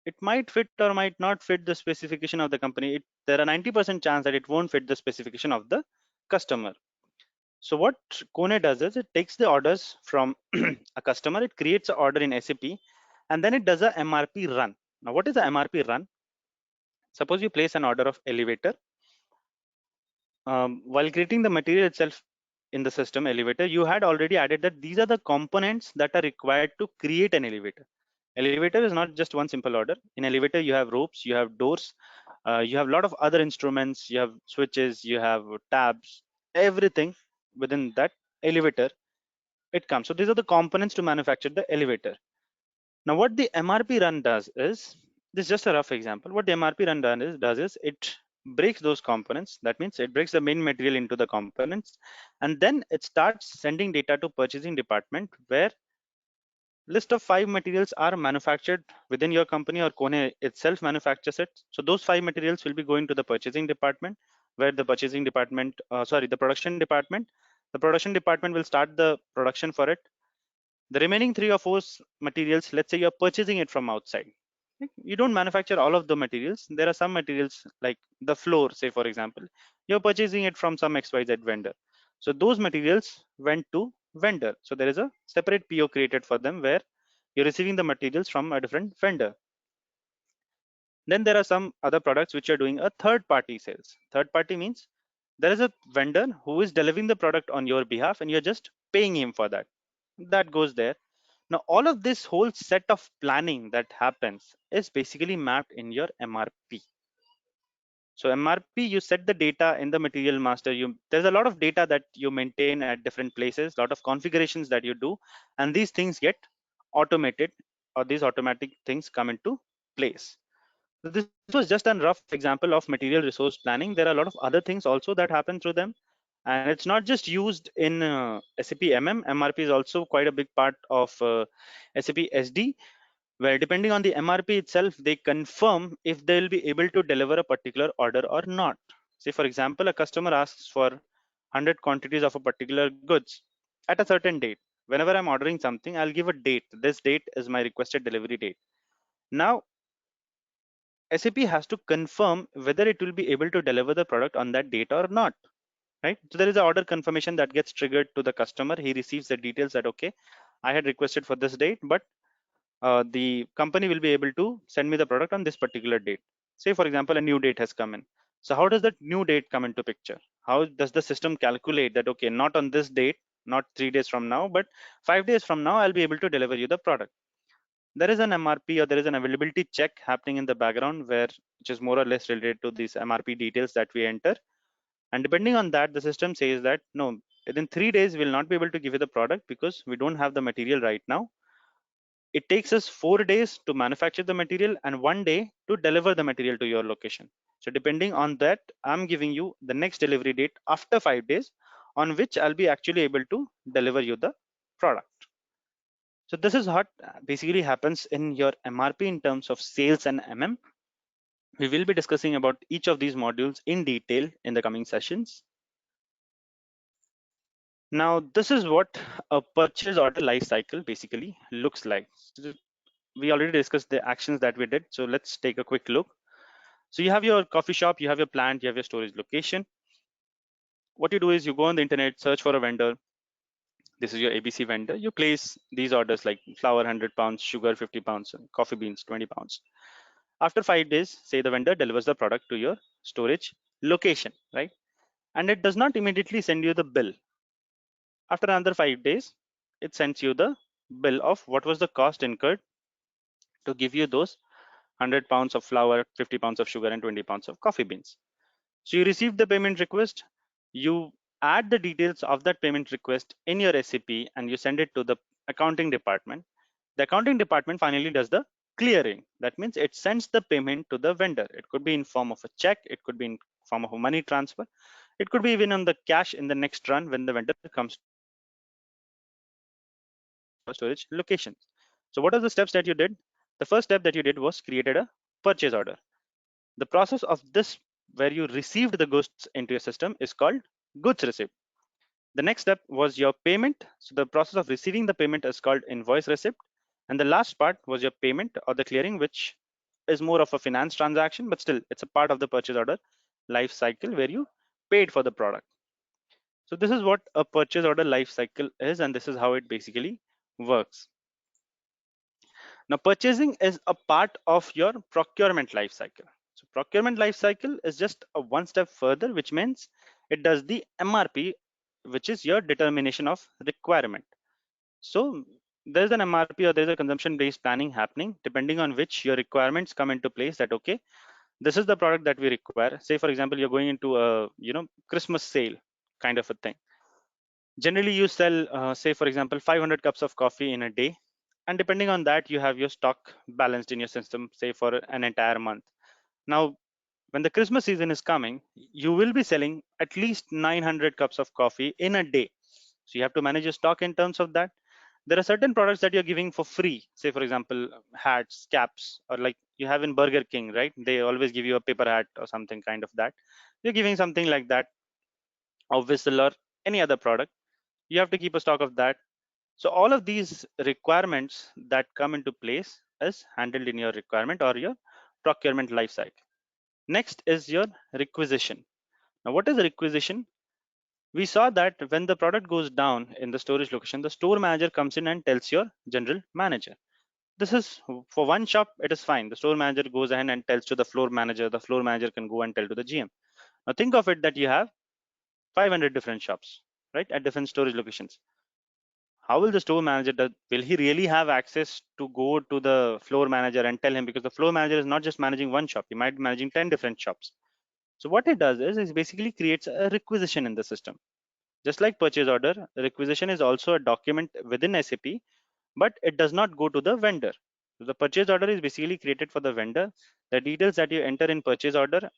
it might fit or might not fit the specification of the company. There are 90% chance that it won't fit the specification of the customer. So what Kone does is it takes the orders from a customer, it creates an order in SAP, and then it does a MRP run. Now, what is the MRP run? Suppose you place an order of elevator. While creating the material itself in the system elevator, you had already added that these are the components that are required to create an elevator. Elevator is not just one simple order. In elevator, you have ropes, you have doors, you have a lot of other instruments, you have switches, you have tabs, everything within that elevator it comes. So these are the components to manufacture the elevator. Now what the MRP run does is, this is just a rough example. What the MRP run does is it breaks those components. That means it breaks the main material into the components, and then it starts sending data to purchasing department where list of 5 materials are manufactured within your company or Kone itself manufactures it. So those 5 materials will be going to the purchasing department, where the purchasing department, the production department. The production department will start the production for it. The remaining 3 or 4 materials, let's say you're purchasing it from outside. You don't manufacture all of the materials. There are some materials like the floor, say for example, you're purchasing it from some XYZ vendor. So those materials went to vendor. So there is a separate PO created for them where you're receiving the materials from a different vendor. Then there are some other products which are doing a third party sales. Third party means there is a vendor who is delivering the product on your behalf and you're just paying him for that. That goes there. Now, all of this whole set of planning that happens is basically mapped in your MRP. So MRP, you set the data in the material master. There's a lot of data that you maintain at different places, a lot of configurations that you do, and these things get automated, or these automatic things come into place. So this was just a rough example of material resource planning. There are a lot of other things also that happen through them. And it's not just used in SAP MM. MRP is also quite a big part of SAP SD, where depending on the MRP itself, they confirm if they'll be able to deliver a particular order or not. Say, for example, a customer asks for 100 quantities of a particular goods at a certain date. Whenever I'm ordering something, I'll give a date. This date is my requested delivery date. Now, SAP has to confirm whether it will be able to deliver the product on that date or not, right? So there is an order confirmation that gets triggered to the customer. He receives the details that, okay, I had requested for this date, but the company will be able to send me the product on this particular date. Say, for example, a new date has come in. So how does that new date come into picture? How does the system calculate that, okay, not on this date, not 3 days from now, but 5 days from now, I'll be able to deliver you the product. There is an MRP or there is an availability check happening in the background where which is more or less related to these MRP details that we enter. And depending on that, the system says that no, within 3 days, we'll not be able to give you the product because we don't have the material right now. It takes us 4 days to manufacture the material and 1 day to deliver the material to your location. So depending on that, I'm giving you the next delivery date after 5 days on which I'll be actually able to deliver you the product. So this is what basically happens in your MRP in terms of sales and MM. We will be discussing about each of these modules in detail in the coming sessions. Now, this is what a purchase order life cycle basically looks like. We already discussed the actions that we did. So let's take a quick look. So you have your coffee shop, you have your plant, you have your storage location. What you do is you go on the internet, search for a vendor. This is your ABC vendor. You place these orders like flour 100 pounds, sugar 50 pounds, coffee beans 20 pounds. After 5 days, say the vendor delivers the product to your storage location, right? And it does not immediately send you the bill. After another 5 days, it sends you the bill of what was the cost incurred to give you those 100 pounds of flour, 50 pounds of sugar, and 20 pounds of coffee beans. So you receive the payment request, you add the details of that payment request in your SAP and you send it to the accounting department. The accounting department finally does the clearing. That means it sends the payment to the vendor. It could be in form of a check, it could be in form of a money transfer, it could be even on the cash in the next run when the vendor comes to storage locations. So what are the steps that you did? The first step that you did was created a purchase order. The process of this where you received the goods into your system is called goods receipt. The next step was your payment. So the process of receiving the payment is called invoice receipt. And the last part was your payment or the clearing, which is more of a finance transaction, but still it's a part of the purchase order life cycle where you paid for the product. So this is what a purchase order life cycle is, and this is how it basically works. Now, purchasing is a part of your procurement life cycle. So procurement life cycle is just a one step further, which means it does the MRP, which is your determination of requirement. So there's an MRP or there's a consumption based planning happening, depending on which your requirements come into place. That okay, this is the product that we require. Say for example, you're going into a Christmas sale kind of a thing. Generally you sell say for example 500 cups of coffee in a day, and depending on that you have your stock balanced in your system, say for an entire month. Now when the Christmas season is coming, you will be selling at least 900 cups of coffee in a day. So you have to manage your stock in terms of that. There are certain products that you're giving for free, say for example hats, caps, or like you have in Burger King, right? They always give you a paper hat or something kind of that. You're giving something like that, or whistle, or any other product. You have to keep a stock of that. So all of these requirements that come into place is handled in your requirement or your procurement lifecycle. Next is your requisition. Now what is a requisition? We saw that when the product goes down in the storage location, the store manager comes in and tells your general manager. This is for one shop, it is fine. The store manager goes ahead and tells to the floor manager. The floor manager can go and tell to the GM. Now think of it that you have 500 different shops, right, at different storage locations. How will the store manager do? Will he really have access to go to the floor manager and tell him? Because the floor manager is not just managing one shop, he might be managing 10 different shops. So what it does is it basically creates a requisition in the system. Just like purchase order, requisition is also a document within SAP, but it does not go to the vendor. So the purchase order is basically created for the vendor. The details that you enter in purchase order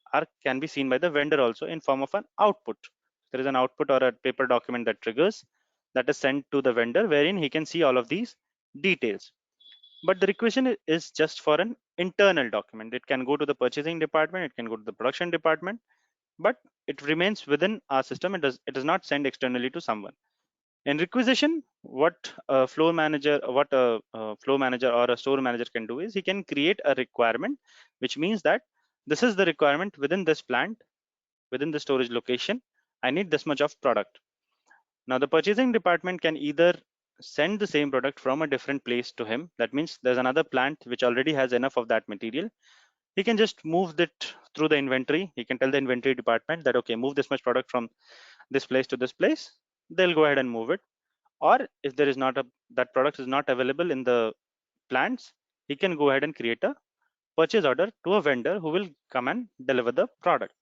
can be seen by the vendor also in form of an output. There is an output or a paper document that triggers, that is sent to the vendor, wherein he can see all of these details. But the requisition is just for an internal document. It can go to the purchasing department, it can go to the production department, but it remains within our system. It does not send externally to someone. In requisition, what a floor manager or a store manager can do is he can create a requirement, which means that this is the requirement within this plant, within the storage location. I need this much of product. Now the purchasing department can either send the same product from a different place to him. That means there's another plant which already has enough of that material. He can just move it through the inventory. He can tell the inventory department that, okay, move this much product from this place to this place. They'll go ahead and move it. Or if there is not that product is not available in the plants, he can go ahead and create a purchase order to a vendor who will come and deliver the product.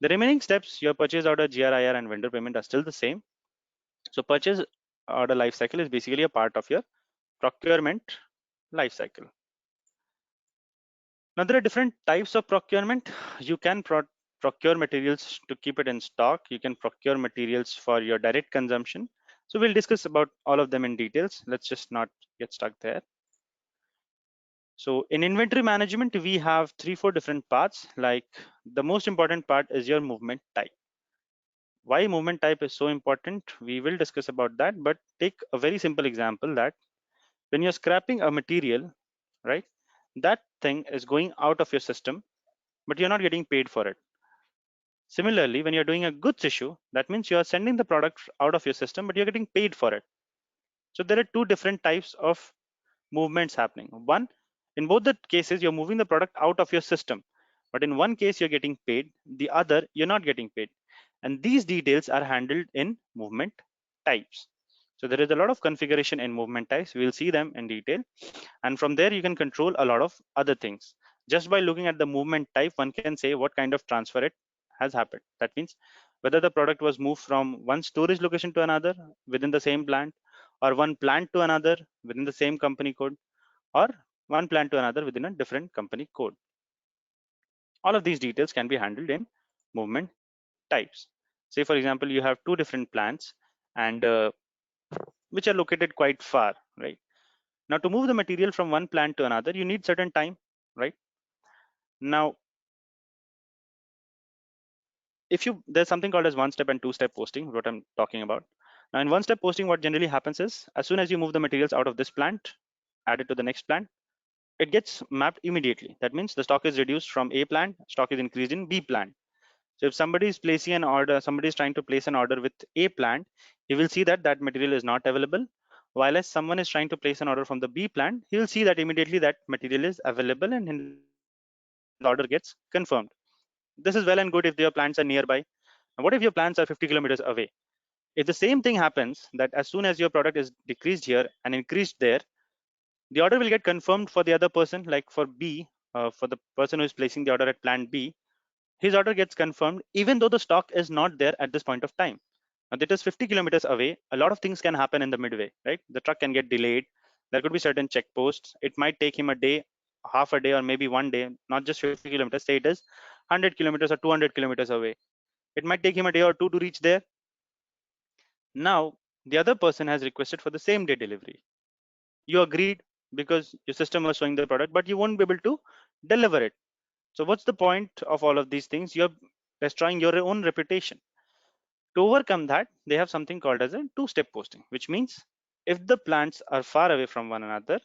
The remaining steps, your purchase order, GRIR, and vendor payment are still the same. So purchase order lifecycle is basically a part of your procurement lifecycle. Now there are different types of procurement. You can procure materials to keep it in stock. You can procure materials for your direct consumption. So we'll discuss about all of them in details. Let's just not get stuck there. So in inventory management, we have 3-4 different parts. Like the most important part is your movement type. Why movement type is so important, we will discuss about that, but take a very simple example that when you're scrapping a material, right, that thing is going out of your system, but you're not getting paid for it. Similarly, when you're doing a goods issue, that means you're sending the product out of your system, but you're getting paid for it. So there are two different types of movements happening. One, in both the cases, you're moving the product out of your system, but in one case you're getting paid, the other you're not getting paid. And these details are handled in movement types. So there is a lot of configuration in movement types. We'll see them in detail. And from there, you can control a lot of other things. Just by looking at the movement type, one can say what kind of transfer it has happened. That means whether the product was moved from one storage location to another within the same plant, or one plant to another within the same company code, or one plant to another within a different company code. All of these details can be handled in movement types. Say, for example, you have two different plants and which are located quite far, right? Now, to move the material from one plant to another, you need certain time, right? Now, there's something called as one-step and two-step posting, what I'm talking about. Now, in one-step posting, what generally happens is as soon as you move the materials out of this plant, add it to the next plant, it gets mapped immediately. That means the stock is reduced from A plant, stock is increased in B plant. So if somebody is placing an order, somebody is trying to place an order with a plant, he will see that that material is not available. While as someone is trying to place an order from the B plant, he will see that immediately that material is available and his order gets confirmed. This is well and good if your plants are nearby. And what if your plants are 50 kilometers away? If the same thing happens, that as soon as your product is decreased here and increased there, the order will get confirmed for the other person, like for B, for the person who is placing the order at plant B, his order gets confirmed even though the stock is not there at this point of time. Now that is 50 kilometers away. A lot of things can happen in the midway, right? The truck can get delayed. There could be certain checkposts. It might take him a day, half a day, or maybe one day, not just 50 kilometers. Say it is 100 kilometers or 200 kilometers away. It might take him a day or two to reach there. Now, the other person has requested for the same day delivery. You agreed because your system was showing the product, but you won't be able to deliver it. So what's the point of all of these things? You're destroying your own reputation. To overcome that, they have something called as a two-step posting, which means if the plants are far away from one another,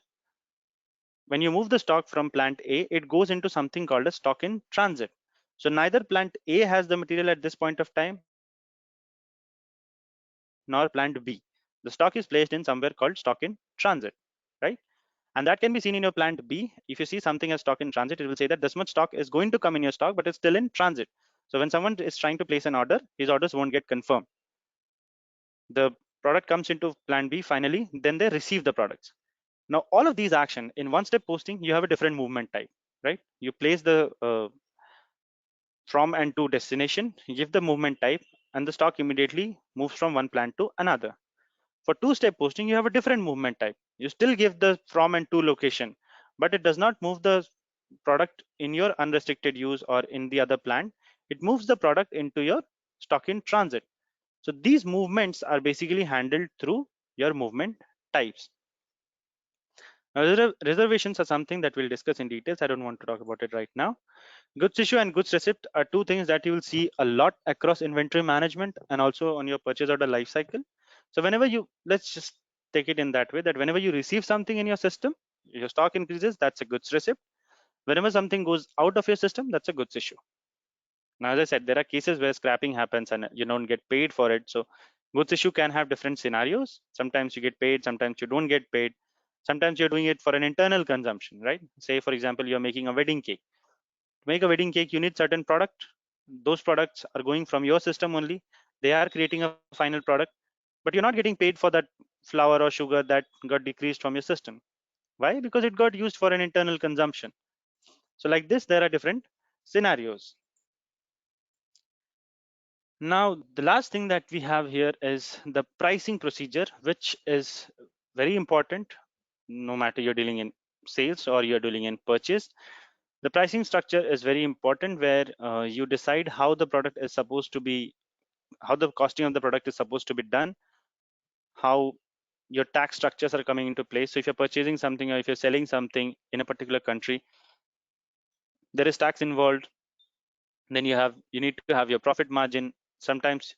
when you move the stock from plant A, it goes into something called a stock in transit. So neither plant A has the material at this point of time, nor plant B. The stock is placed in somewhere called stock in transit, right? And that can be seen in your plant B. If you see something as stock in transit, it will say that this much stock is going to come in your stock, but it's still in transit. So when someone is trying to place an order, his orders won't get confirmed. The product comes into plant B finally, then they receive the products. Now, all of these action in one step posting, you have a different movement type, right? You place the from and to destination, you give the movement type, and the stock immediately moves from one plant to another. For two-step posting, you have a different movement type. You still give the from and to location, but it does not move the product in your unrestricted use or in the other plant. It moves the product into your stock in transit. So these movements are basically handled through your movement types. Now, reservations are something that we'll discuss in details. I don't want to talk about it right now. Goods issue and goods receipt are two things that you will see a lot across inventory management and also on your purchase order life cycle. So whenever you, let's just take it in that way, that whenever you receive something in your system, your stock increases, that's a goods receipt. Whenever something goes out of your system, that's a goods issue. Now, as I said, there are cases where scrapping happens and you don't get paid for it. So goods issue can have different scenarios. Sometimes you get paid, sometimes you don't get paid. Sometimes you're doing it for an internal consumption, right? Say, for example, you're making a wedding cake. To make a wedding cake, you need certain product. Those products are going from your system only. They are creating a final product, but you're not getting paid for that flour or sugar that got decreased from your system. Why? Because it got used for an internal consumption. So like this, there are different scenarios. Now, the last thing that we have here is the pricing procedure, which is very important no matter you're dealing in sales or you're dealing in purchase. The pricing structure is very important where you decide how the product is supposed to be, how the costing of the product is supposed to be done, how your tax structures are coming into place. So if you're purchasing something or if you're selling something in a particular country, there is tax involved. Then you need to have your profit margin. Sometimes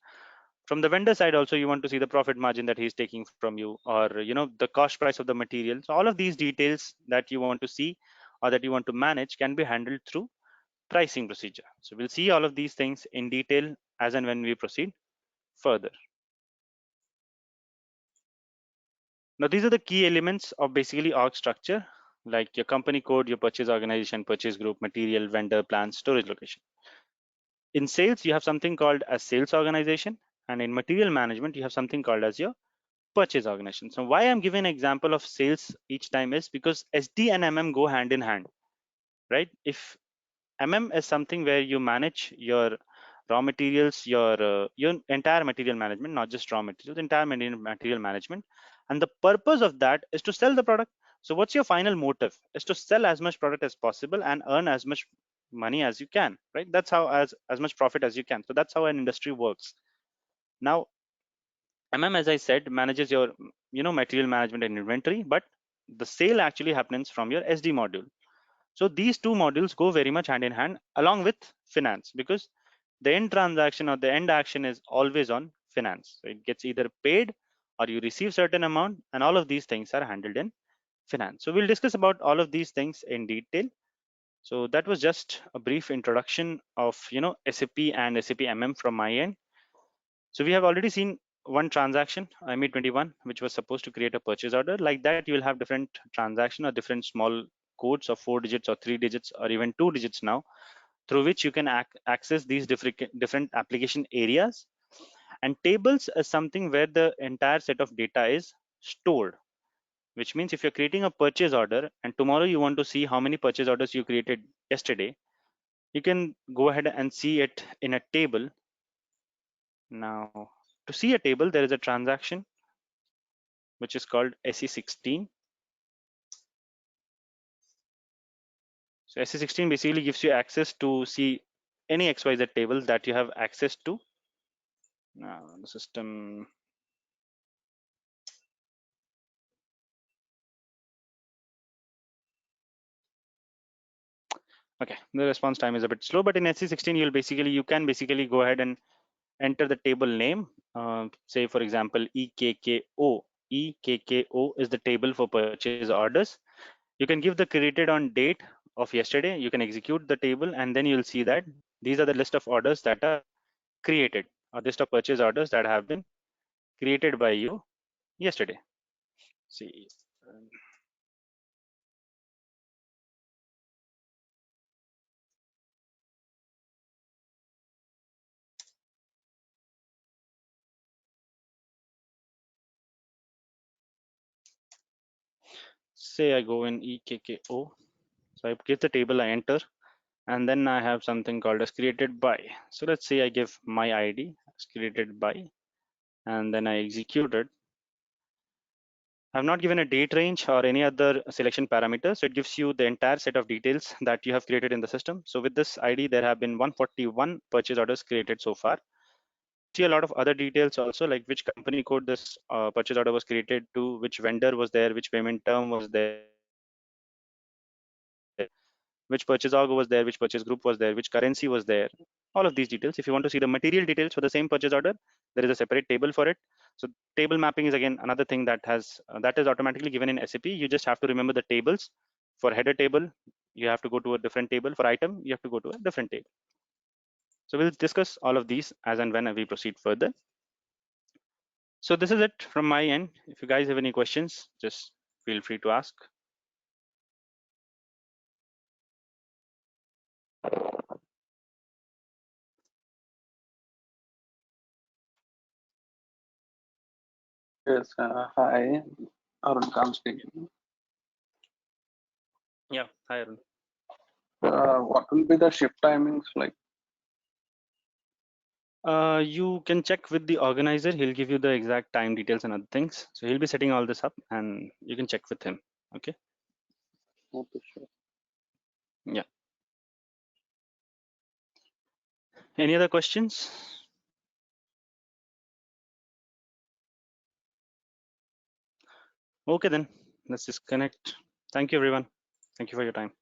from the vendor side also you want to see the profit margin that he's taking from you, or the cost price of the material. So all of these details that you want to see or that you want to manage can be handled through pricing procedure. So we'll see all of these things in detail as and when we proceed further. Now these are the key elements of basically org structure, like your company code, your purchase organization, purchase group, material, vendor, plan, storage location. In sales, you have something called as sales organization, and in material management, you have something called as your purchase organization. So why I'm giving an example of sales each time is because SD and MM go hand in hand, right? If MM is something where you manage your raw materials, your entire material management, not just raw materials, entire material management, and the purpose of that is to sell the product. So what's your final motive? Is to sell as much product as possible and earn as much money as you can, right? That's how, as much profit as you can. So that's how an industry works. Now MM, as I said, manages your material management and inventory, but the sale actually happens from your SD module. So these two modules go very much hand in hand along with finance, because the end transaction or the end action is always on finance. So it gets either paid or you receive certain amount, and all of these things are handled in finance. So we'll discuss about all of these things in detail. So that was just a brief introduction of SAP and SAP MM from my end. So we have already seen one transaction, IME21, which was supposed to create a purchase order. Like that, you will have different transaction or different small codes of 4 digits or 3 digits or even 2 digits now, through which you can access these different application areas. And tables is something where the entire set of data is stored, which means if you're creating a purchase order and tomorrow you want to see how many purchase orders you created yesterday, you can go ahead and see it in a table. Now, to see a table, there is a transaction which is called SE16. So SE16 basically gives you access to see any XYZ table that you have access to. Now, the system. Okay, the response time is a bit slow, but in SE16, you can basically go ahead and enter the table name. Say for example, EKKO. EKKO is the table for purchase orders. You can give the created on date of yesterday. You can execute the table, and then you'll see that these are the list of orders that are created, or list of purchase orders that have been created by you yesterday. See. Say I go in EKKO. So I give the table, I enter, and then I have something called as created by. So let's say I give my ID as created by, and then I execute it. I've not given a date range or any other selection parameters. So it gives you the entire set of details that you have created in the system. So with this ID, there have been 141 purchase orders created so far. See a lot of other details also, like which company code this purchase order was created to, which vendor was there, which payment term was there, which purchase order was there, which purchase group was there, which currency was there, all of these details. If you want to see the material details for the same purchase order, there is a separate table for it. So table mapping is again another thing that is automatically given in SAP. You just have to remember the tables. For header table, you have to go to a different table. For item, you have to go to a different table. So we'll discuss all of these as and when we proceed further. So this is it from my end. If you guys have any questions, just feel free to ask. Yes, hi, Arun Khan speaking. Yeah, hi Arun. What will be the shift timings like? You can check with the organizer. He'll give you the exact time details and other things. So he'll be setting all this up, and you can check with him. Okay. Okay, sure. Yeah. Any other questions? Okay, then let's disconnect. Thank you, everyone. Thank you for your time.